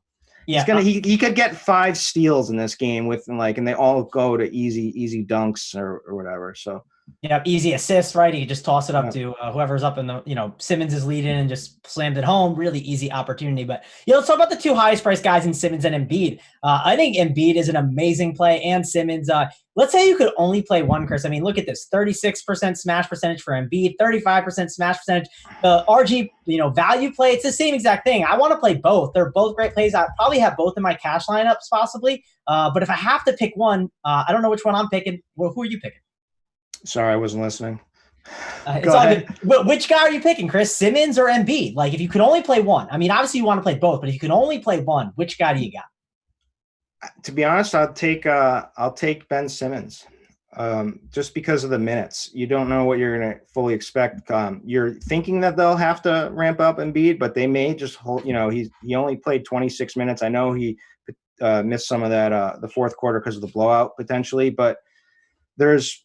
Yeah, he could get 5 steals in this game and they all go to easy dunks or whatever. So yeah, easy assists, right? He could just toss it up to whoever's up in the Simmons is leading and just slammed it home. Really easy opportunity. But let's talk about the 2 highest priced guys in Simmons and Embiid. I think Embiid is an amazing play, and Simmons. Let's say you could only play one, Chris. I mean, look at this: 36% smash percentage for Embiid, 35% smash percentage. The RG, value play. It's the same exact thing. I want to play both. They're both great plays. I probably have both in my cash lineups, possibly. But if I have to pick one, I don't know which one I'm picking. Well, who are you picking? Sorry, I wasn't listening. It's all good. Which guy are you picking, Chris? Simmons or Embiid? Like, if you could only play one. I mean, obviously you want to play both, but if you can only play one, which guy do you got? To be honest, I'll take Ben Simmons, just because of the minutes. You don't know what you're going to fully expect. You're thinking that they'll have to ramp up Embiid, but they may just hold. He only played 26 minutes. I know he missed some of that the fourth quarter because of the blowout potentially, but there's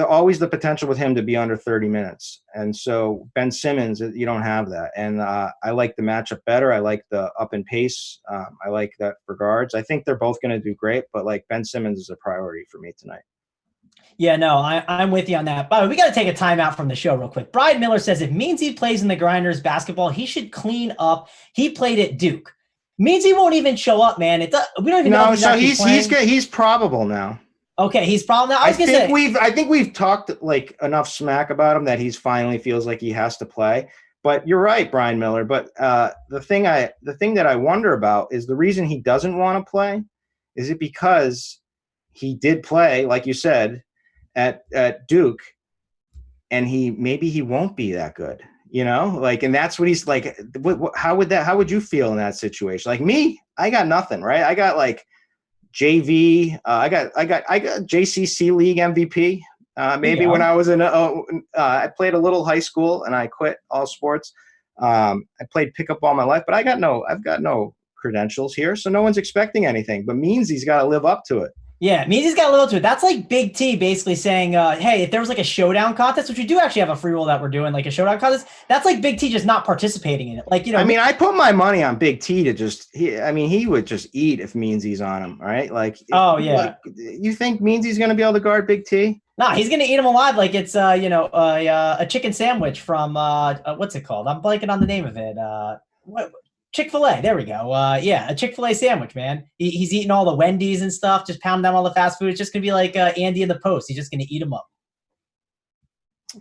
always the potential with him to be under 30 minutes. And so Ben Simmons, you don't have that. And I like the matchup better. I like the up and pace. I like that for guards. I think they're both going to do great, but Ben Simmons is a priority for me tonight. Yeah, no, I'm with you on that. But we got to take a timeout from the show real quick. Brian Miller says if Meansy plays in the Grinders basketball, he should clean up. He played at Duke. Meansy won't even show up, man. We don't even know if he's probable now. Okay, he's probably not. I think we've talked enough smack about him that he's finally feels like he has to play. But you're right, Brian Miller. But the thing that I wonder about is the reason he doesn't want to play. Is it because he did play, like you said, at Duke, and maybe he won't be that good, and that's what he's like. How would you feel in that situation? Like me, I got nothing, right? I got JV. I got JCC League MVP. When I was I played a little high school and I quit all sports. I played pickup all my life, but I've got no credentials here, so no one's expecting anything. But Meansy's got to live up to it. Yeah, Meansy's got to live up to it. That's like Big T basically saying, hey, if there was a showdown contest, which we do actually have a free roll that we're doing, a showdown contest, that's like Big T just not participating in it. I put my money on Big T he would just eat if Meansy's on him, right? You think Meansy's going to be able to guard Big T? Nah, he's going to eat him alive like it's, a chicken sandwich from, what's it called? I'm blanking on the name of it. Chick-fil-A. There we go. Yeah, a Chick-fil-A sandwich, man. He's eating all the Wendy's and stuff, just pounding down all the fast food. It's just going to be like Andy in the Post. He's just going to eat them up.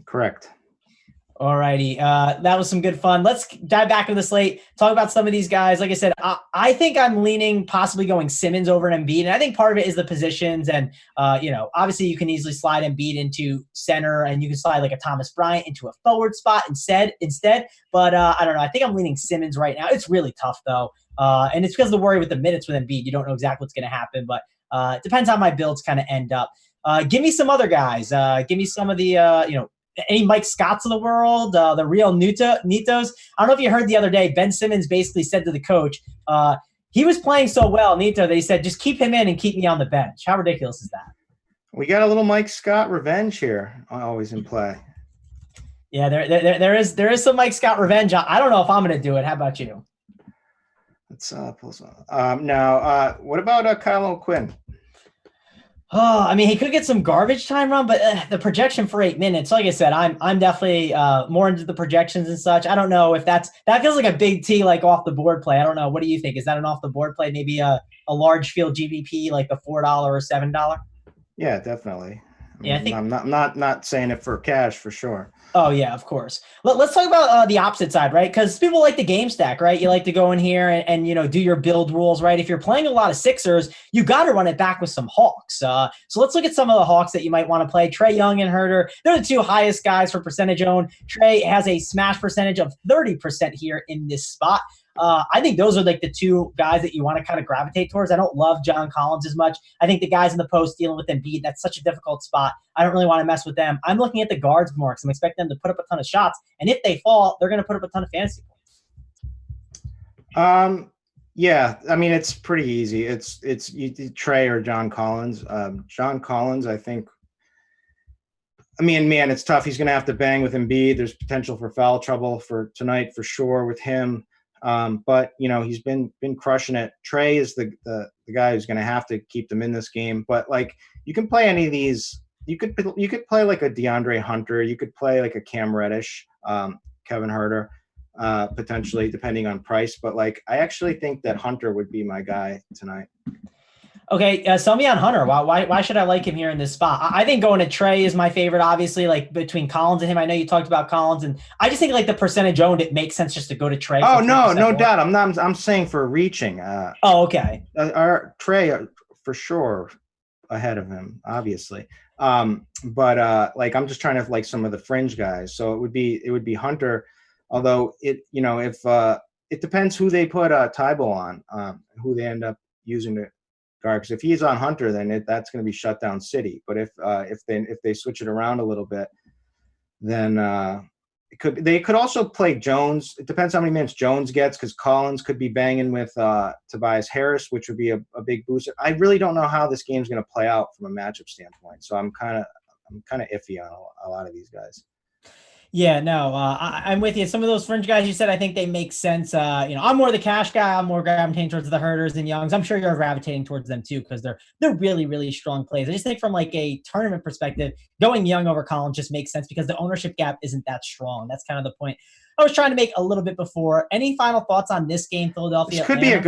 Correct. All righty. That was some good fun. Let's dive back into the slate, talk about some of these guys. Like I said, I think I'm leaning possibly going Simmons over Embiid. And I think part of it is the positions. And, obviously you can easily slide Embiid into center and you can slide like a Thomas Bryant into a forward spot instead. But I don't know. I think I'm leaning Simmons right now. It's really tough though. And it's because of the worry with the minutes with Embiid. You don't know exactly what's going to happen, but it depends how my builds kind of end up. Give me some other guys. Give me some of the, any Mike Scotts of the world, the real Nitos. I don't know if you heard the other day, Ben Simmons basically said to the coach, he was playing so well, Nito, that he said, just keep him in and keep me on the bench. How ridiculous is that? We got a little Mike Scott revenge here, always in play. Yeah, there is some Mike Scott revenge. I don't know if I'm going to do it. How about you? Let's pull some. Now, what about Kyle O'Quinn? Oh, I mean, he could get some garbage time run, but the projection for 8 minutes, like I said, I'm definitely more into the projections and such. I don't know if that feels like a big T, like off the board play. I don't know. What do you think? Is that an off the board play? Maybe a large field GBP, like the $4 or $7? Yeah, definitely. I think I'm not saying it for cash for sure. Oh yeah, of course. Let's talk about the opposite side, right? Because people like the game stack, right? You like to go in here and do your build rules, right? If you're playing a lot of Sixers, you got to run it back with some Hawks. So let's look at some of the Hawks that you might want to play. Trae Young and Herter, they're the two highest guys for percentage owned. Trae has a smash percentage of 30% here in this spot. I think those are like the two guys that you want to kind of gravitate towards. I don't love John Collins as much. I think the guys in the post dealing with Embiid, that's such a difficult spot. I don't really want to mess with them. I'm looking at the guards more because I'm expecting them to put up a ton of shots. And if they fall, they're going to put up a ton of fantasy points. Yeah, I mean, it's pretty easy. It's Trae or John Collins. John Collins, I think. I mean, man, it's tough. He's going to have to bang with Embiid. There's potential for foul trouble for tonight for sure with him. But he's been crushing it. Trae is the guy who's going to have to keep them in this game. But like, you can play any of these. You could play like a DeAndre Hunter. You could play like a Cam Reddish, Kevin Huerter, potentially depending on price. But like, I actually think that Hunter would be my guy tonight. Okay, sell me on Hunter. Why should I like him here in this spot? I think going to Trae is my favorite, obviously, like between Collins and him. I know you talked about Collins, and I just think like the percentage owned, it makes sense just to go to Trae. Oh, no doubt. I'm saying for reaching. Okay. Our Trae for sure ahead of him, obviously. But like, I'm just trying to like some of the fringe guys. So it would be Hunter, although if it depends who they put Tybal on, who they end up using to guard. Because if he's on Hunter, then that's going to be shut down city. But if they switch it around a little bit, then they could also play Jones. It depends how many minutes Jones gets, because Collins could be banging with Tobias Harris, which would be a big booster. I really don't know how this game's going to play out from a matchup standpoint. So I'm kind of iffy on a lot of these guys. Yeah, no, I'm with you. Some of those fringe guys you said, I think they make sense. I'm more the cash guy. I'm more gravitating towards the Herders and Youngs. I'm sure you're gravitating towards them too, because they're really, really strong plays. I just think from like a tournament perspective, going Young over Collins just makes sense because the ownership gap isn't that strong. That's kind of the point I was trying to make a little bit before. Any final thoughts on this game, Philadelphia? It could be a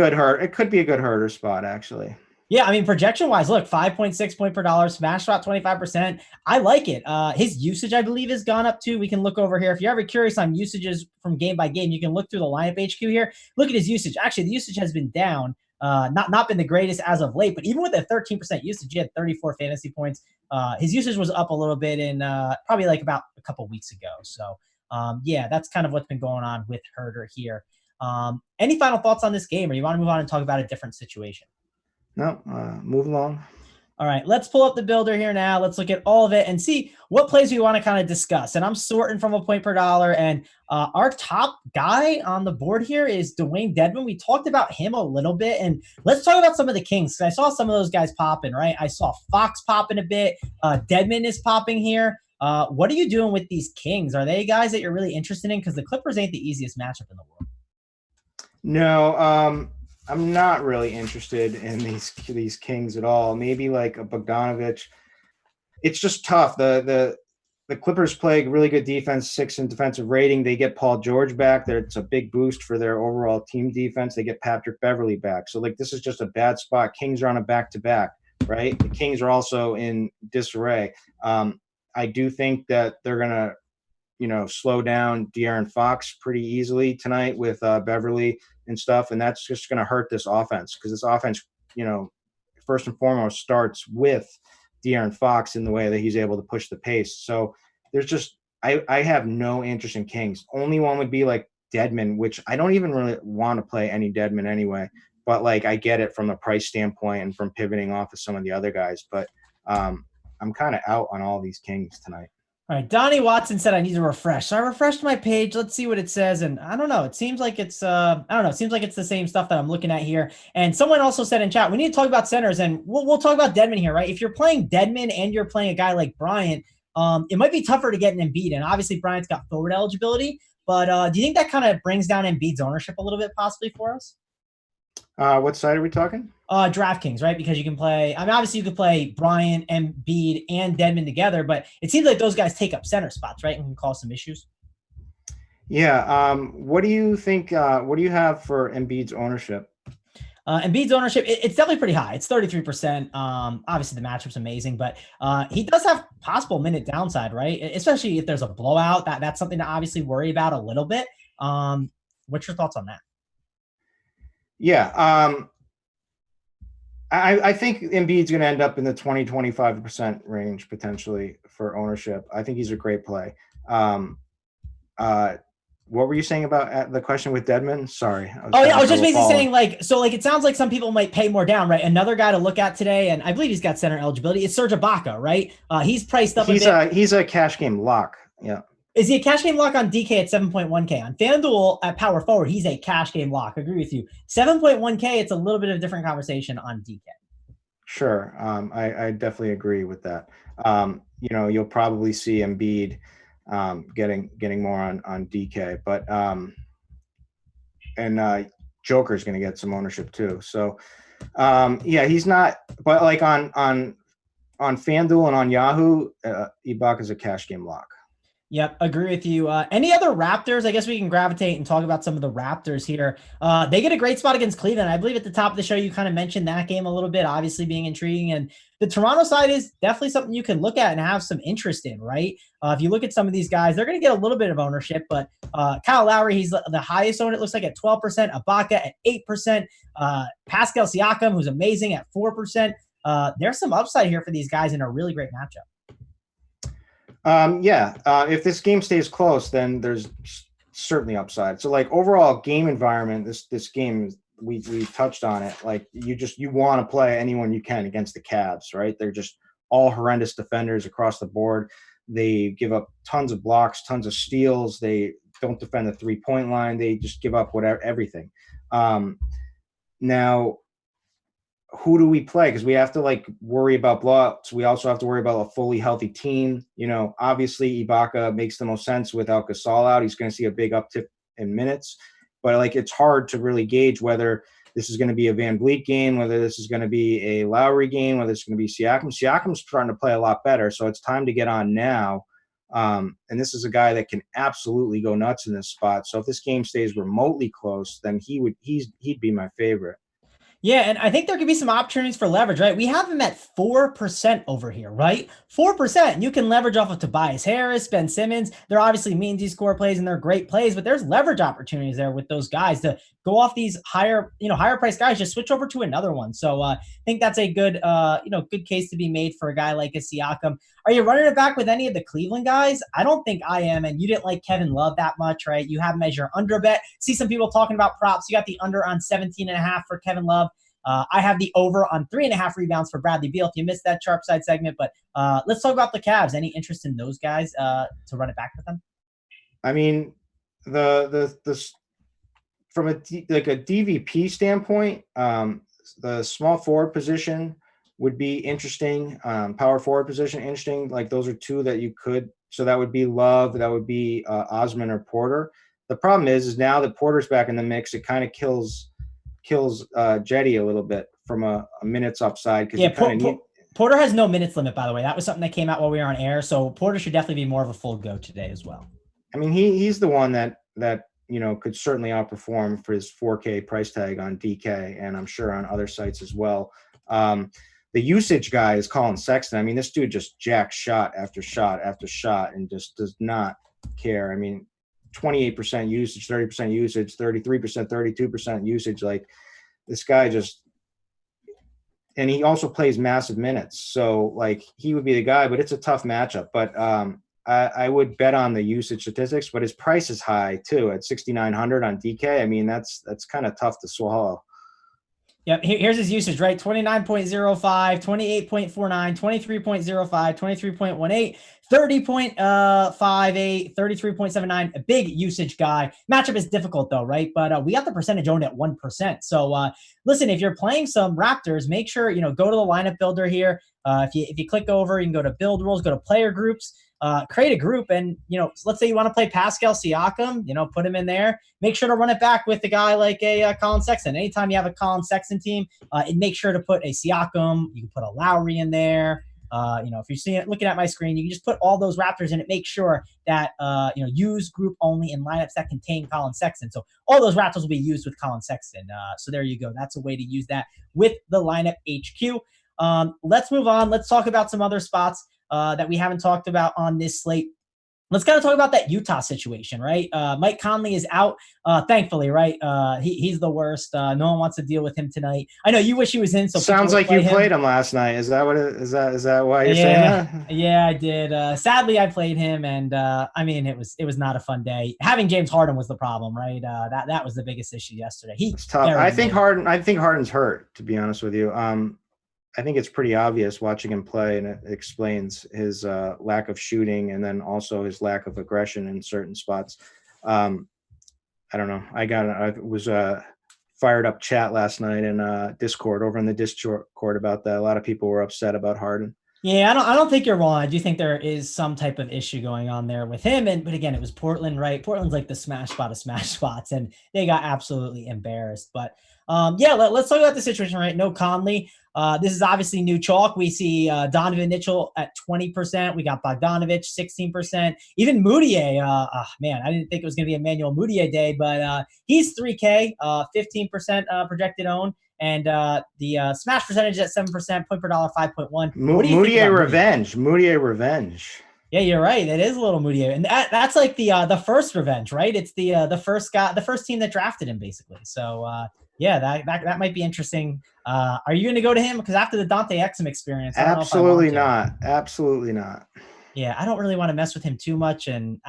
good Herder spot, actually. Yeah, I mean, projection-wise, look, 5.6 point per dollar, smash shot 25%. I like it. His usage, I believe, has gone up too. We can look over here. If you're ever curious on usages from game by game, you can look through the lineup HQ here. Look at his usage. Actually, the usage has been down. Not been the greatest as of late, but even with a 13% usage, he had 34 fantasy points. His usage was up a little bit in probably like about a couple weeks ago. So, yeah, that's kind of what's been going on with Herder here. Any final thoughts on this game, or you want to move on and talk about a different situation? No, move along. All right, let's pull up the builder here now. Let's look at all of it and see what plays we want to kind of discuss. And I'm sorting from a point per dollar. And our top guy on the board here is Dwayne Dedmon. We talked about him a little bit. And let's talk about some of the Kings, because I saw some of those guys popping, right? I saw Fox popping a bit. Dedmon is popping here. What are you doing with these Kings? Are they guys that you're really interested in? Because the Clippers ain't the easiest matchup in the world. No, I'm not really interested in these Kings at all. Maybe like a Bogdanovich. It's just tough. The the Clippers play really good defense, 6th in defensive rating. They get Paul George back. It's a big boost for their overall team defense. They get Patrick Beverley back. So, like, this is just a bad spot. Kings are on a back-to-back, right? The Kings are also in disarray. I do think that they're going to, slow down De'Aaron Fox pretty easily tonight with Beverley and stuff, and that's just going to hurt this offense because this offense, first and foremost starts with De'Aaron Fox in the way that he's able to push the pace. So there's just I have no interest in Kings. Only one would be like Dedmon, which I don't even really want to play any Dedmon anyway. But like I get it from a price standpoint and from pivoting off of some of the other guys. But I'm kind of out on all these Kings tonight. All right, Donnie Watson said I need to refresh. So I refreshed my page. Let's see what it says. And I don't know. It seems like it's It seems like it's the same stuff that I'm looking at here. And someone also said in chat, we need to talk about centers, and we'll talk about Dedmon here, right? If you're playing Dedmon and you're playing a guy like Bryant, it might be tougher to get an Embiid. And obviously Bryant's got forward eligibility. But do you think that kind of brings down Embiid's ownership a little bit possibly for us? What side are we talking? Draftkings, right? Because you can play, obviously you could play Bryant, Embiid, and Dedmon together, but it seems like those guys take up center spots, right? And can cause some issues. Yeah. What do you think? What do you have for Embiid's ownership? Embiid's ownership, it's definitely pretty high. It's 33%. Obviously the matchup's amazing, but he does have possible minute downside, right? Especially if there's a blowout. That's something to obviously worry about a little bit. What's your thoughts on that? Yeah. I think Embiid's going to end up in the 20-25% range potentially for ownership. I think he's a great play. What were you saying about the question with Dedmon? Sorry. I was just basically saying it sounds like some people might pay more down, right? Another guy to look at today, and I believe he's got center eligibility, is Serge Ibaka, right? He's priced up a bit. He's a cash game lock. Yeah. Is he a cash game lock on DK at 7.1K? On FanDuel at power forward, he's a cash game lock. I agree with you. 7.1K, it's a little bit of a different conversation on DK. Sure. I definitely agree with that. You'll probably see Embiid getting more on DK, but Joker's going to get some ownership too. So he's not, but like on FanDuel and on Yahoo, Ibaka's a cash game lock. Yep, agree with you. Any other Raptors? I guess we can gravitate and talk about some of the Raptors here. They get a great spot against Cleveland. I believe at the top of the show, you kind of mentioned that game a little bit, obviously being intriguing. And the Toronto side is definitely something you can look at and have some interest in, right? If you look at some of these guys, they're going to get a little bit of ownership, but Kyle Lowry, he's the highest owned, it looks like, at 12%, Ibaka at 8%, Pascal Siakam, who's amazing, at 4%. There's some upside here for these guys in a really great matchup. If this game stays close, then there's certainly upside. So like overall game environment, this game, we touched on it. Like you want to play anyone you can against the Cavs, right? They're just all horrendous defenders across the board. They give up tons of blocks, tons of steals. They don't defend the 3-point line. They just give up everything. Now, who do we play? Because we have to worry about blowouts. We also have to worry about a fully healthy team. Obviously Ibaka makes the most sense without Gasol out. He's going to see a big uptick in minutes, but it's hard to really gauge whether this is going to be a Van Vliet game, whether this is going to be a Lowry game, whether it's going to be Siakam. Siakam's starting to play a lot better, so it's time to get on now. And this is a guy that can absolutely go nuts in this spot. So if this game stays remotely close, then he'd be my favorite. Yeah, and I think there could be some opportunities for leverage, right? We have him at 4% over here, right? 4%. You can leverage off of Tobias Harris, Ben Simmons. They're obviously mean D score plays and they're great plays, but there's leverage opportunities there with those guys to go off these higher priced guys, just switch over to another one. So I think that's a good, good case to be made for a guy like a Siakam. Are you running it back with any of the Cleveland guys? I don't think I am, and you didn't like Kevin Love that much, right? You have him as your under bet. See some people talking about props. You got the under on 17.5 for Kevin Love. I have the over on 3.5 rebounds for Bradley Beal if you missed that sharp side segment. But let's talk about the Cavs. Any interest in those guys to run it back with them? I mean, the from a DVP standpoint, the small forward position would be interesting. Power forward position, interesting. Those are two that you could. So that would be Love. That would be Osman or Porter. The problem is now that Porter's back in the mix, it kind of kills Jetty a little bit from a minutes upside because Porter has no minutes limit, by the way. That was something that came out while we were on air. So Porter should definitely be more of a full go today as well. I mean, he's the one that could certainly outperform for his 4K price tag on DK, and I'm sure on other sites as well. The usage guy is Colin Sexton. I mean, this dude just jacks shot after shot after shot and just does not care. I mean, 28% usage, 30% usage, 33%, 32% usage. Like, this guy just, and he also plays massive minutes. So, like, he would be the guy, but it's a tough matchup. But I would bet on the usage statistics, but his price is high too at 6,900 on DK. I mean, that's kind of tough to swallow. Yep. Here's his usage, right? 29.05, 28.49, 23.05, 23.18, 30.58, 33.79. A big usage guy. Matchup is difficult though, right? But we got the percentage owned at 1%. So listen, if you're playing some Raptors, make sure, go to the lineup builder here. If you click over, you can go to build rules, go to player groups. Create a group, and let's say you want to play PASCAL SIAKAM, put him in there. Make sure to run it back with a guy like a Colin Sexton. Anytime you have a Colin Sexton team, and make sure to put a SIAKAM. You can put a Lowry in there. If you're seeing it, looking at my screen, you can just put all those Raptors in it. Make sure that use group only in lineups that contain Colin Sexton. So all those Raptors will be used with Colin Sexton. So there you go. That's a way to use that with the lineup HQ. Let's move on. Let's talk about some other spots that we haven't talked about on this slate. Let's kind of talk about that Utah situation, right? Mike Conley is out, thankfully, right? He's the worst. No one wants to deal with him tonight. I know you wish he was in. So sounds like you played him last night. Is that what? Is that why you're saying that? Yeah, I did. Sadly, I played him, and I mean, it was not a fun day. Having James Harden was the problem, right? That was the biggest issue yesterday. It's tough. I think Harden's hurt, to be honest with you. I think it's pretty obvious watching him play, and it explains his lack of shooting and then also his lack of aggression in certain spots. I don't know. I was fired up chat last night in Discord, over in the Discord about that. A lot of people were upset about Harden. Yeah, I don't think you're wrong. I do think there is some type of issue going on there with him. But again, it was Portland, right? Portland's like the smash spot of smash spots, and they got absolutely embarrassed. But let's talk about the situation, right? No Conley. This is obviously new chalk. We see Donovan Mitchell at 20%. We got Bogdanovich 16%. Even Moutier. Man, I didn't think it was going to be Emmanuel Moutier day, but he's 3K, 15% projected own. And the smash percentage at 7%, point per dollar 5.1. Moutier revenge. Moutier revenge. Yeah, you're right. It is a little Moutier, and that's like the first revenge, right? It's the first guy, the first team that drafted him, basically. So that might be interesting. Are you going to go to him? Because after the Dante Exum experience, absolutely not. Absolutely not. Yeah, I don't really want to mess with him too much. And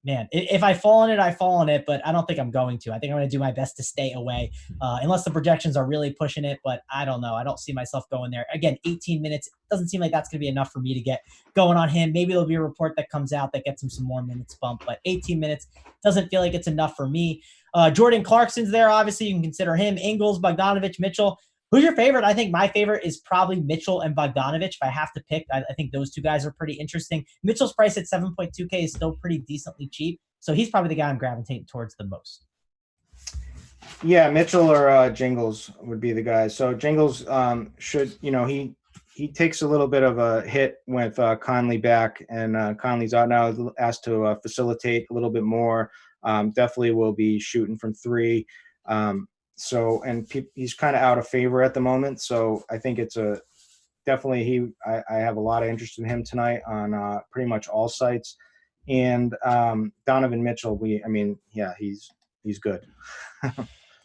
man, if I fall in it, I fall in it. But I don't think I'm going to. I think I'm going to do my best to stay away, unless the projections are really pushing it. But I don't know. I don't see myself going there. Again, 18 minutes doesn't seem like that's going to be enough for me to get going on him. Maybe there'll be a report that comes out that gets him some more minutes bump. But 18 minutes doesn't feel like it's enough for me. Jordan Clarkson's there. Obviously, you can consider him. Ingles, Bogdanovich, Mitchell. Who's your favorite? I think my favorite is probably Mitchell and Bogdanovich. If I have to pick, I think those two guys are pretty interesting. Mitchell's price at 7.2K is still pretty decently cheap. So he's probably the guy I'm gravitating towards the most. Yeah, Mitchell or Jingles would be the guys. So Jingles should, he takes a little bit of a hit with Conley back, and Conley's out now, asked to facilitate a little bit more. Definitely will be shooting from three. He's kind of out of favor at the moment. So I think it's I have a lot of interest in him tonight on pretty much all sites. And Donovan Mitchell, he's good.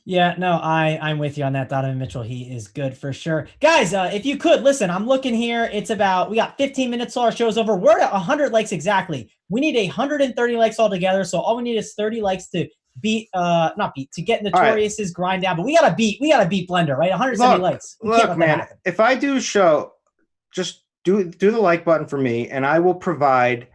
Yeah, no, I'm with you on that. Donovan Mitchell, he is good for sure. Guys, if you could, listen, I'm looking here. We got 15 minutes till our show's over. We're at 100 likes exactly. We need 130 likes altogether. So all we need is 30 likes to to get Notorious's grind down. But we gotta beat Blender, right? 170 likes. Look, man, if I do a show, just do the like button for me, and I will provide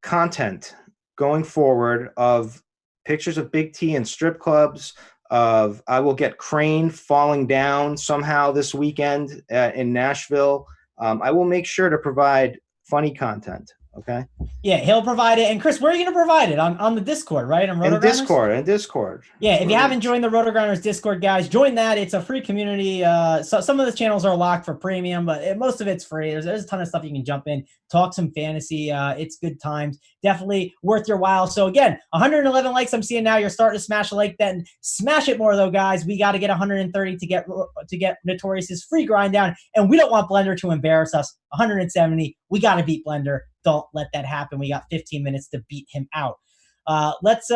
content going forward of pictures of Big T and strip clubs. I will get Crane falling down somehow this weekend in Nashville. I will make sure to provide funny content Okay. Yeah, he'll provide it. And Chris, where are you going to provide it? On the Discord, right? On RotoGrinders? In Discord. Yeah, if you haven't joined the RotoGrinders Discord, guys, join that. It's a free community. So some of the channels are locked for premium, but most of it's free. There's a ton of stuff you can jump in, talk some fantasy. It's good times. Definitely worth your while. So again, 111 likes I'm seeing now. You're starting to smash a like button. Smash it more though, guys. We got to get 130 to get Notorious's free grind down, and we don't want Blender to embarrass us. 170. We got to beat Blender. Don't let that happen. We got 15 minutes to beat him out. Let's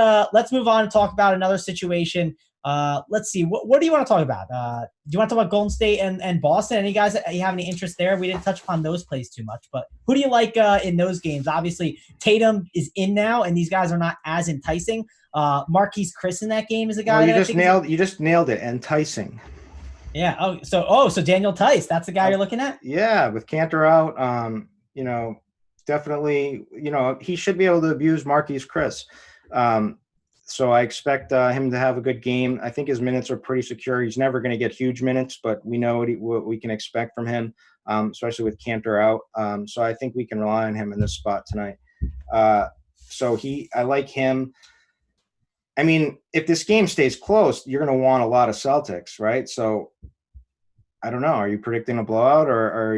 move on and talk about another situation. Let's see. What do you want to talk about? Do you want to talk about Golden State and Boston? Any guys that you have any interest there? We didn't touch upon those plays too much, but who do you like in those games? Obviously, Tatum is in now, and these guys are not as enticing. Marquise Chris in that game is a guy. You just nailed it. Enticing. Yeah. So Daniel Theis, that's the guy you're looking at. Yeah, with Cantor out, definitely, he should be able to abuse Marquise Chris. So I expect him to have a good game. I think his minutes are pretty secure. He's never going to get huge minutes, but we know what we can expect from him, especially with Cantor out. So I think we can rely on him in this spot tonight. I like him. I mean, if this game stays close, you're going to want a lot of Celtics, right? So I don't know. Are you predicting a blowout, or are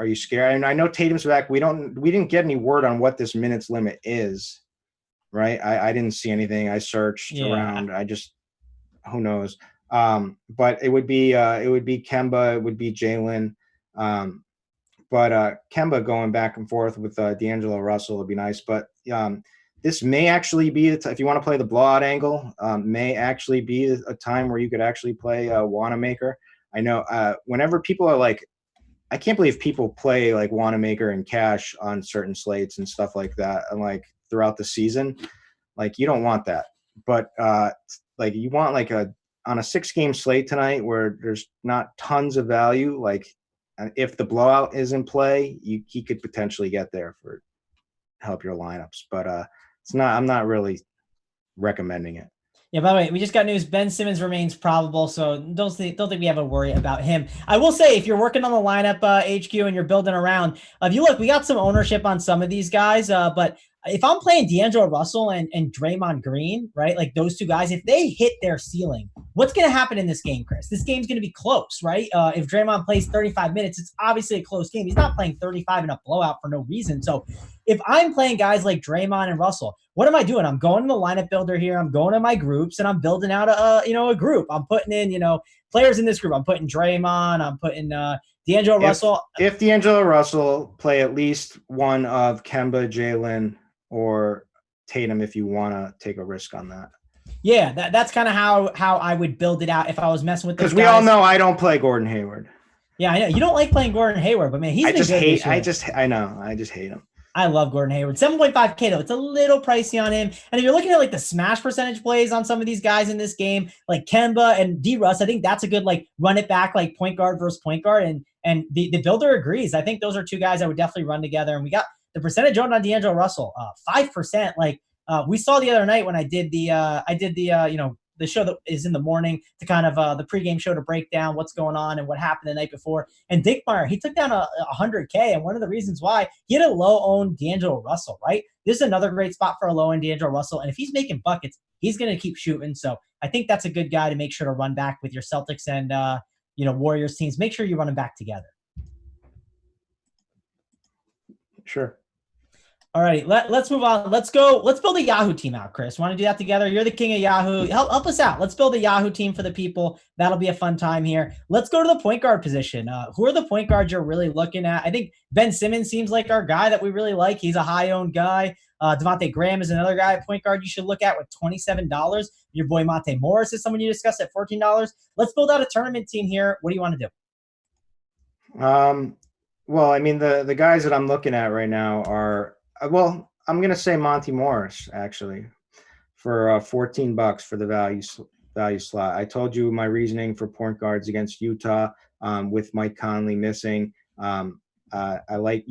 you scared? And I know Tatum's back. We didn't get any word on what this minutes limit is, right? I didn't see anything. I searched around. Who knows? But it would be Kemba, it would be Jalen. But Kemba going back and forth with D'Angelo Russell would be nice. But this may actually be, if you want to play the blowout angle, may actually be a time where you could actually play Wanamaker. I know whenever people are like, I can't believe people play like Wanamaker and cash on certain slates and stuff like that, and like throughout the season, like you don't want that. But like you want like on a 6-game slate tonight where there's not tons of value. Like if the blowout is in play, he could potentially get there for help your lineups. But I'm not really recommending it. Yeah, by the way, we just got news. Ben Simmons remains probable, so don't think we have a worry about him. I will say, if you're working on the lineup HQ and you're building around, if you look, we got some ownership on some of these guys, but if I'm playing D'Angelo Russell and Draymond Green, right, like those two guys, if they hit their ceiling, what's going to happen in this game, Chris? This game's going to be close, right? If Draymond plays 35 minutes, it's obviously a close game. He's not playing 35 in a blowout for no reason. So if I'm playing guys like Draymond and Russell, what am I doing? I'm going to the lineup builder here. I'm going to my groups and I'm building out a group. I'm putting in, players in this group. I'm putting Draymond. I'm putting D'Angelo Russell. If D'Angelo Russell, play at least one of Kemba, Jalen, or Tatum if you want to take a risk on that. Yeah, that's kind of how I would build it out if I was messing with those guys. Because we all know I don't play Gordon Hayward. Yeah, I know. You don't like playing Gordon Hayward, but man, he's been good. I just hate him. I love Gordon Hayward. 7.5K though. It's a little pricey on him. And if you're looking at like the smash percentage plays on some of these guys in this game, like Kemba and D Russ, I think that's a good like run it back like point guard versus point guard. And the builder agrees. I think those are two guys I would definitely run together. And we got the percentage owned on D'Angelo Russell, 5%. Like we saw the other night when I did the show that is in the morning to kind of the pregame show to break down what's going on and what happened the night before. And Dickmeyer, he took down 100K. And one of the reasons why he had a low-owned D'Angelo Russell, right? This is another great spot for a low-owned D'Angelo Russell. And if he's making buckets, he's going to keep shooting. So I think that's a good guy to make sure to run back with your Celtics and, Warriors teams. Make sure you run them back together. Sure. All right, let's move on. Let's go. Let's build a Yahoo team out, Chris. Want to do that together? You're the king of Yahoo. Help us out. Let's build a Yahoo team for the people. That'll be a fun time here. Let's go to the point guard position. Who are the point guards you're really looking at? I think Ben Simmons seems like our guy that we really like. He's a high-owned guy. Devontae Graham is another guy at point guard you should look at with $27. Your boy Monte Morris is someone you discussed at $14. Let's build out a tournament team here. What do you want to do? Well, I mean, the guys that I'm looking at right now are, well, I'm going to say Monte Morris, actually, for $14 for the value slot. I told you my reasoning for point guards against Utah with Mike Conley missing. I like,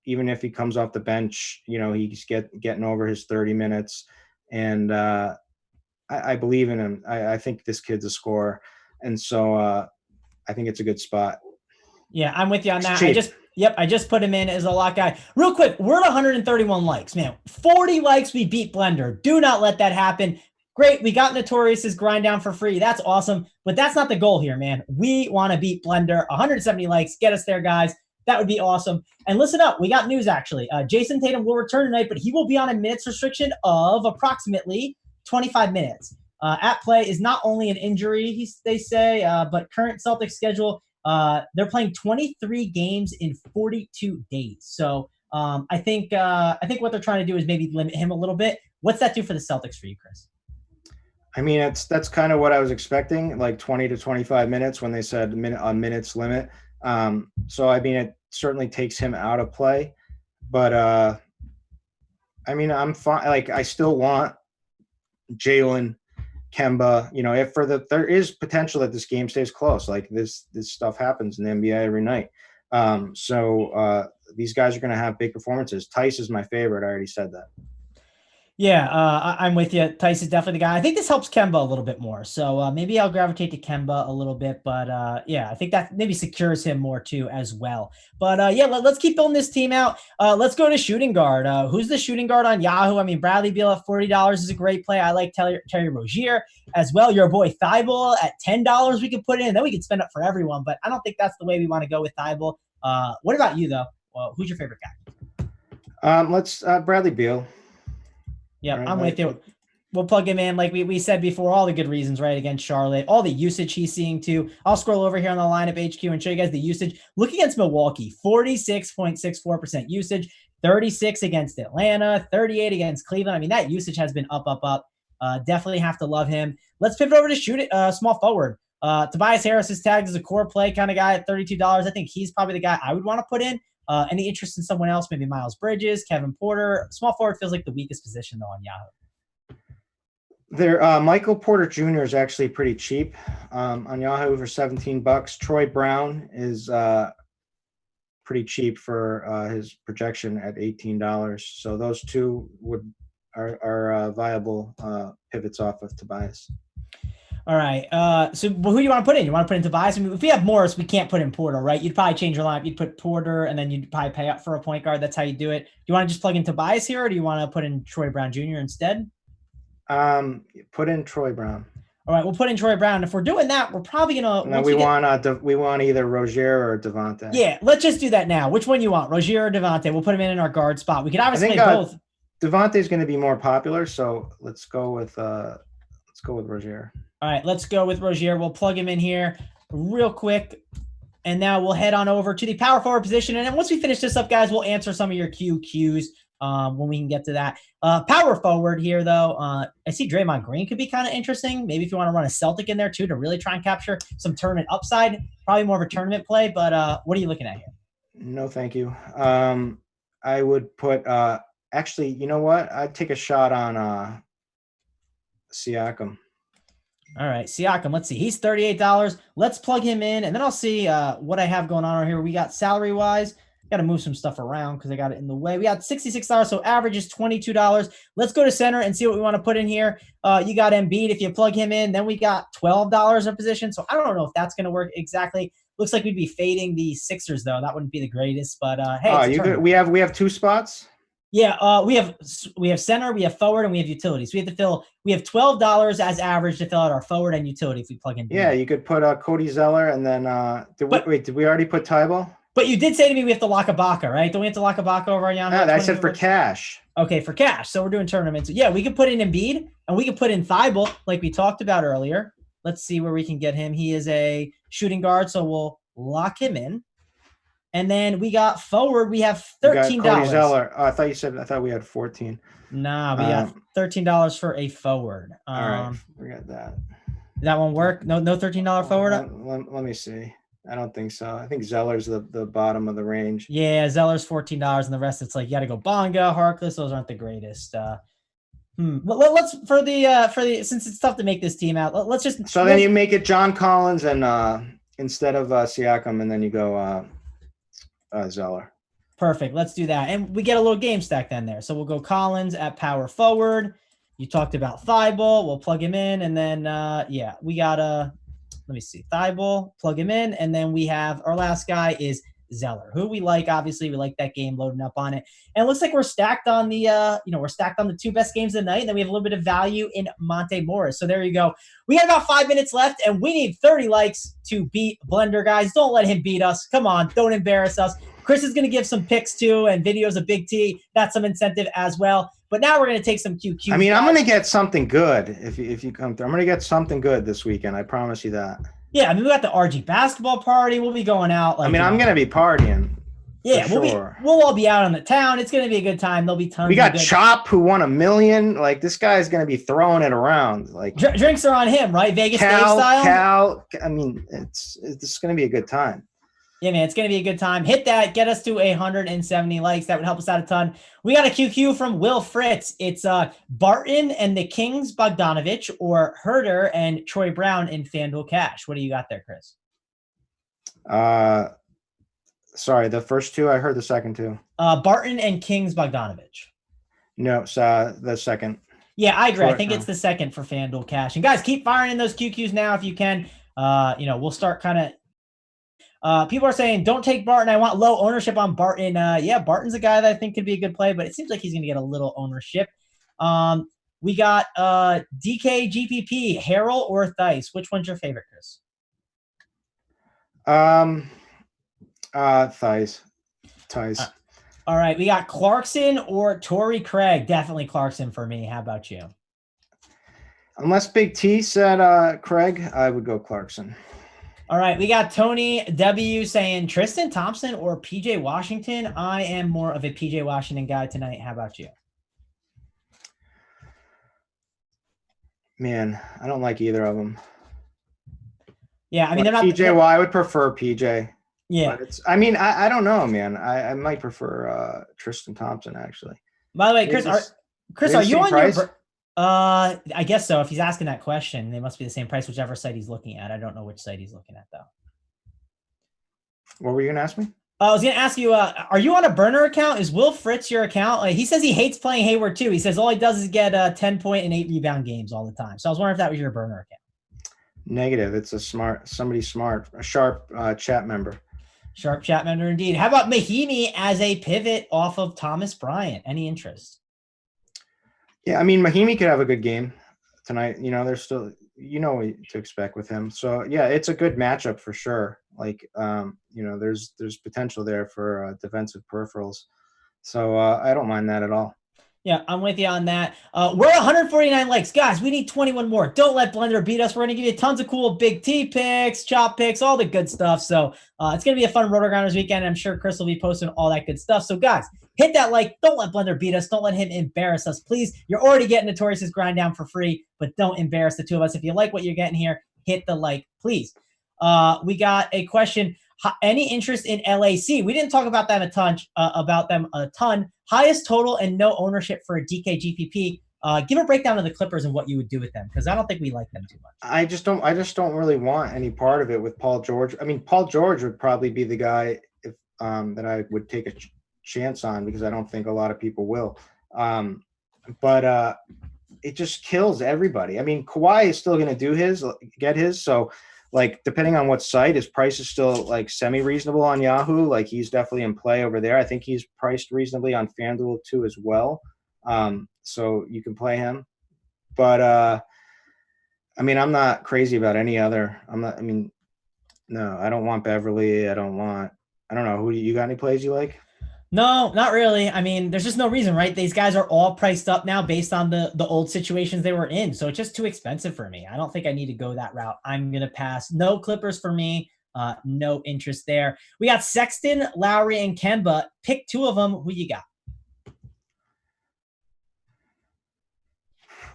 even if he comes off the bench, he's getting over his 30 minutes. And I believe in him. I think this kid's a scorer. And so I think it's a good spot. Yeah, I'm with you on that. Yep, I just put him in as a lock guy. Real quick, we're at 131 likes, man. 40 likes, we beat Blender. Do not let that happen. Great, we got Notorious's grind down for free. That's awesome, but that's not the goal here, man. We want to beat Blender. 170 likes, get us there, guys. That would be awesome. And listen up, we got news, actually. Jason Tatum will return tonight, but he will be on a minutes restriction of approximately 25 minutes. At play is not only an injury, they say, but current Celtics schedule, they're playing 23 games in 42 days. So I think what they're trying to do is maybe limit him a little bit. What's that do for the Celtics for you, Chris? I mean, that's kind of what I was expecting, like 20 to 25 minutes when they said minutes limit. So, I mean, it certainly takes him out of play. But, I mean, I'm fine. Like, I still want Jalen, Kemba, if there is potential that this game stays close. Like, this stuff happens in the NBA every night. So these guys are going to have big performances. THEIS is my favorite. I already said that. Yeah, I'm with you. THEIS is definitely the guy. I think this helps Kemba a little bit more. So maybe I'll gravitate to Kemba a little bit. But yeah, I think that maybe secures him more too as well. But yeah, let's keep building this team out. Let's go to shooting guard. Who's the shooting guard on Yahoo? I mean, Bradley Beal at $40 is a great play. I like Terry Rozier as well. Your boy Thibault at $10 we could put in. And then we could spend it for everyone. But I don't think that's the way we want to go with Thibault. What about you, though? Well, who's your favorite guy? Let's Bradley Beal. Yeah, right, I'm with you. We'll plug him in like we said before, all the good reasons, right, against Charlotte, all the usage he's seeing too. I'll scroll over here on the lineup HQ and show you guys the usage. Look against Milwaukee, 46.64% usage, 36 against Atlanta, 38 against Cleveland. I mean, that usage has been up. Definitely have to love him. Let's pivot over to small forward. Tobias Harris is tagged as a core play kind of guy at $32. I think he's probably the guy I would want to put in. Any interest in someone else? Maybe Miles Bridges, Kevin Porter. Small forward feels like the weakest position though on Yahoo. Michael Porter Jr. is actually pretty cheap on Yahoo for $17. Troy Brown is pretty cheap for his projection at $18. So those two are viable pivots off of Tobias. All right. So who do you want to put in? You want to put in Tobias? I mean, if we have Morris, we can't put in Porter, right? You'd probably change your lineup. You'd put Porter, and then you'd probably pay up for a point guard. That's how you do it. Do you want to just plug in Tobias here, or do you want to put in Troy Brown Jr. instead? Put in Troy Brown. All right, we'll put in Troy Brown. If we're doing that, we're probably gonna. No, we want either Rozier or DEVONTE. Yeah, let's just do that now. Which one you want, Rozier or DEVONTE? We'll put him in our guard spot. We could obviously play both. DEVONTE is going to be more popular, so let's go with Rozier. All right, let's go with Rozier. We'll plug him in here real quick. And now we'll head on over to the power forward position. And then once we finish this up, guys, we'll answer some of your QQs when we can get to that. Power forward here, though, I see Draymond Green could be kind of interesting. Maybe if you want to run a Celtic in there, too, to really try and capture some tournament upside. Probably more of a tournament play, but what are you looking at here? No, thank you. I would put actually, you know what? I'd take a shot on SIAKAM. All right, SIAKAM, let's see. He's $38. Let's plug him in, and then I'll see what I have going on over here. We got salary-wise. Got to move some stuff around because I got it in the way. We got $66, so average is $22. Let's go to center and see what we want to put in here. You got Embiid. If you plug him in, then we got $12 a position, so I don't know if that's going to work exactly. Looks like we'd be fading the Sixers, though. That wouldn't be the greatest, but hey. We have two spots? Yeah, we have center, we have forward, and we have utilities. We have $12 as average to fill out our forward and utility if we plug in. Yeah, you could put Cody Zeller, and then did we already put Thibault? But you did say to me we have to lock Ibaka, right? Don't we have to lock Ibaka over on Yahoo? Yeah, I said for cash. Okay, for cash. So we're doing tournaments. Yeah, we could put in Embiid, and we could put in Thibault, like we talked about earlier. Let's see where we can get him. He is a shooting guard, so we'll lock him in. And then we got forward. We have $13. Cody Zeller. Oh, I thought we had 14. Nah, we got $13 for a forward. All right, forget that. That won't work. No $13 forward. Let me see. I don't think so. I think Zeller's the bottom of the range. Yeah, Zeller's $14, and the rest it's like you got to go Bonga, Harkless. Those aren't the greatest. Let's for the since it's tough to make this team out. Let's just. So then you make it John Collins and instead of SIAKAM, and then you go Zeller. Perfect. Let's do that, and we get a little game stack then there. So we'll go Collins at power forward. You talked about Thibault. We'll plug him in, and then we got let me see. Thibault, plug him in, and then we have our last guy is Zeller, who we like. Obviously, we like that game loading up on it. And it looks like we're stacked on the, we're stacked on the 2 best games of the night. And then we have a little bit of value in Monte Morris. So there you go. We got about 5 minutes left, and we need 30 likes to beat Blender, guys. Don't let him beat us. Come on, don't embarrass us. Chris is going to give some picks too, and videos of Big T. That's some incentive as well. But now we're going to take some QQs. I mean, I'm going to get something good if you come through. I'm going to get something good this weekend. I promise you that. Yeah, I mean, we got the RG basketball party. We'll be going out. Like, I'm going to be partying. Yeah, we'll all be out on the town. It's going to be a good time. There'll be tons. We got Chop, who won $1 million. Like, this guy's going to be throwing it around. Like, drinks are on him, right? Vegas style. Cal. I mean, it's going to be a good time. Yeah, man, it's going to be a good time. Hit that. Get us to 170 likes. That would help us out a ton. We got a QQ from Will Fritz. It's Barton and the Kings Bogdanovich, or Herder and Troy Brown in FanDuel Cash. What do you got there, Chris? Sorry, the first 2. I heard the second 2. Barton and Kings Bogdanovich. No, it's the second. Yeah, I agree. I think it's the second for FanDuel Cash. And guys, keep firing in those QQs now if you can. We'll start kind of. People are saying, don't take Barton. I want low ownership on Barton. Yeah, Barton's a guy that I think could be a good play, but it seems like he's going to get a little ownership. We got DK GPP, Harrell or THEIS. Which one's your favorite, Chris? THEIS. All right, we got Clarkson or Torrey Craig. Definitely Clarkson for me. How about you? Unless Big T said Craig, I would go Clarkson. All right, we got Tony W saying Tristan Thompson or PJ Washington. I am more of a PJ Washington guy tonight. How about you? Man, I don't like either of them. Yeah, I mean, they're not PJ. Well, I would prefer PJ. Yeah, I don't know, man. I might prefer Tristan Thompson actually. By the way, Chris, are you on price? your? I guess so. If he's asking that question, they must be the same price, whichever site he's looking at. I don't know which site he's looking at though. What were you gonna ask me? I was gonna ask you, are you on a burner account? Is Will Fritz your account? He says he hates playing Hayward too. He says all he does is get 10-point and 8 rebound games all the time. So I was wondering if that was your burner account. Negative. It's a sharp chat member. Sharp chat member indeed. How about Mahimi as a pivot off of Thomas Bryant? Any interest? Yeah, I mean, Mahimi could have a good game tonight. There's still, what to expect with him. So yeah, it's a good matchup for sure. Like, there's potential there for defensive peripherals. So I don't mind that at all. Yeah, I'm with you on that. We're at 149 likes. Guys, we need 21 more. Don't let Blender beat us. We're going to give you tons of cool Big T picks, chop picks, all the good stuff. So it's going to be a fun RotoGrinders weekend. I'm sure Chris will be posting all that good stuff. So guys, hit that like. Don't let Blender beat us. Don't let him embarrass us, please. You're already getting Notorious's grind down for free, but don't embarrass the two of us. If you like what you're getting here, hit the like, please. We got a question. Any interest in LAC? We didn't talk about that a ton. Highest total and no ownership for a DK GPP. Give a breakdown of the Clippers and what you would do with them, because I don't think we like them too much. I just don't really want any part of it with Paul George. I mean, Paul George would probably be the guy if that I would take a chance on, because I don't think a lot of people will. But it just kills everybody. I mean, Kawhi is still going to get his. So, like, depending on what site, his price is still like semi-reasonable on Yahoo. Like, he's definitely in play over there. I think he's priced reasonably on FanDuel too as well. So you can play him. But I mean, I'm not crazy about any other. No, I don't want Beverly. I don't know. Who you got any plays you like? No, not really. I mean, there's just no reason, right? These guys are all priced up now based on the old situations they were in. So it's just too expensive for me. I don't think I need to go that route. I'm going to pass. No Clippers for me. No interest there. We got Sexton, Lowry, and Kemba. Pick 2 of them. Who you got?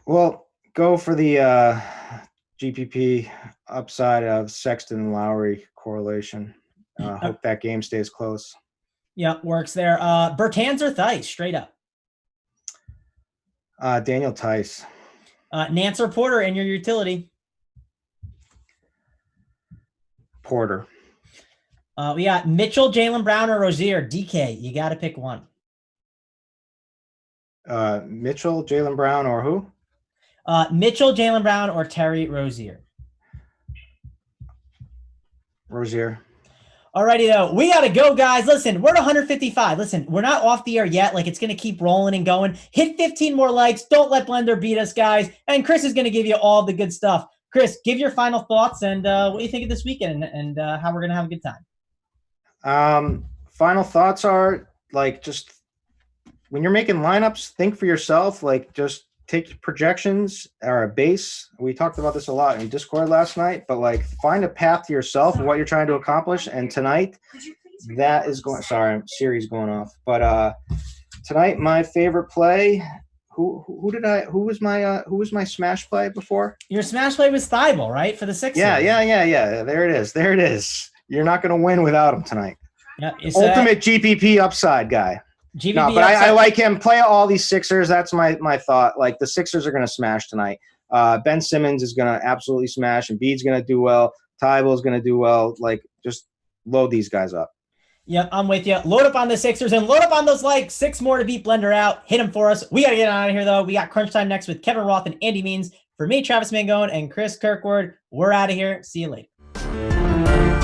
Well, go for the GPP upside of Sexton and Lowry correlation. Hope that game stays close. Yeah, works there. Bertans or THEIS, straight up? Daniel Tice. Nance or Porter in your utility? Porter. We got Mitchell, Jaylen Brown, or Rozier. DK, you got to pick one. Mitchell, Jaylen Brown, or who? Mitchell, Jaylen Brown, or Terry Rozier? Rozier. Alrighty, though. We got to go, guys. Listen, we're at 155. Listen, we're not off the air yet. Like, it's going to keep rolling and going. Hit 15 more likes. Don't let Blender beat us, guys. And Chris is going to give you all the good stuff. Chris, give your final thoughts and what do you think of this weekend and how we're going to have a good time. Final thoughts are, like, just when you're making lineups, think for yourself. Like, just take projections or a base. We talked about this a lot in Discord last night, but like find a path to yourself of what you're trying to accomplish. And tonight, that is going. Sorry, Siri's going off. But tonight, my favorite play. Who was my smash play before? Your smash play was Thibault, right, for the Sixers? Yeah. There it is. You're not going to win without him tonight. Yeah, Ultimate GPP upside guy. GPP but I like him. Play all these Sixers. That's my thought. Like, the Sixers are going to smash tonight. Ben Simmons is going to absolutely smash. Embiid's going to do well. Thibault's going to do well. Like, just load these guys up. Yep, I'm with you. Load up on the Sixers and load up on those likes. 6 more to beat Blender out. Hit him for us. We got to get out of here, though. We got Crunch Time next with Kevin Roth and Andy Means. For me, Travis Mangone, and Chris Kirkwood, we're out of here. See you later.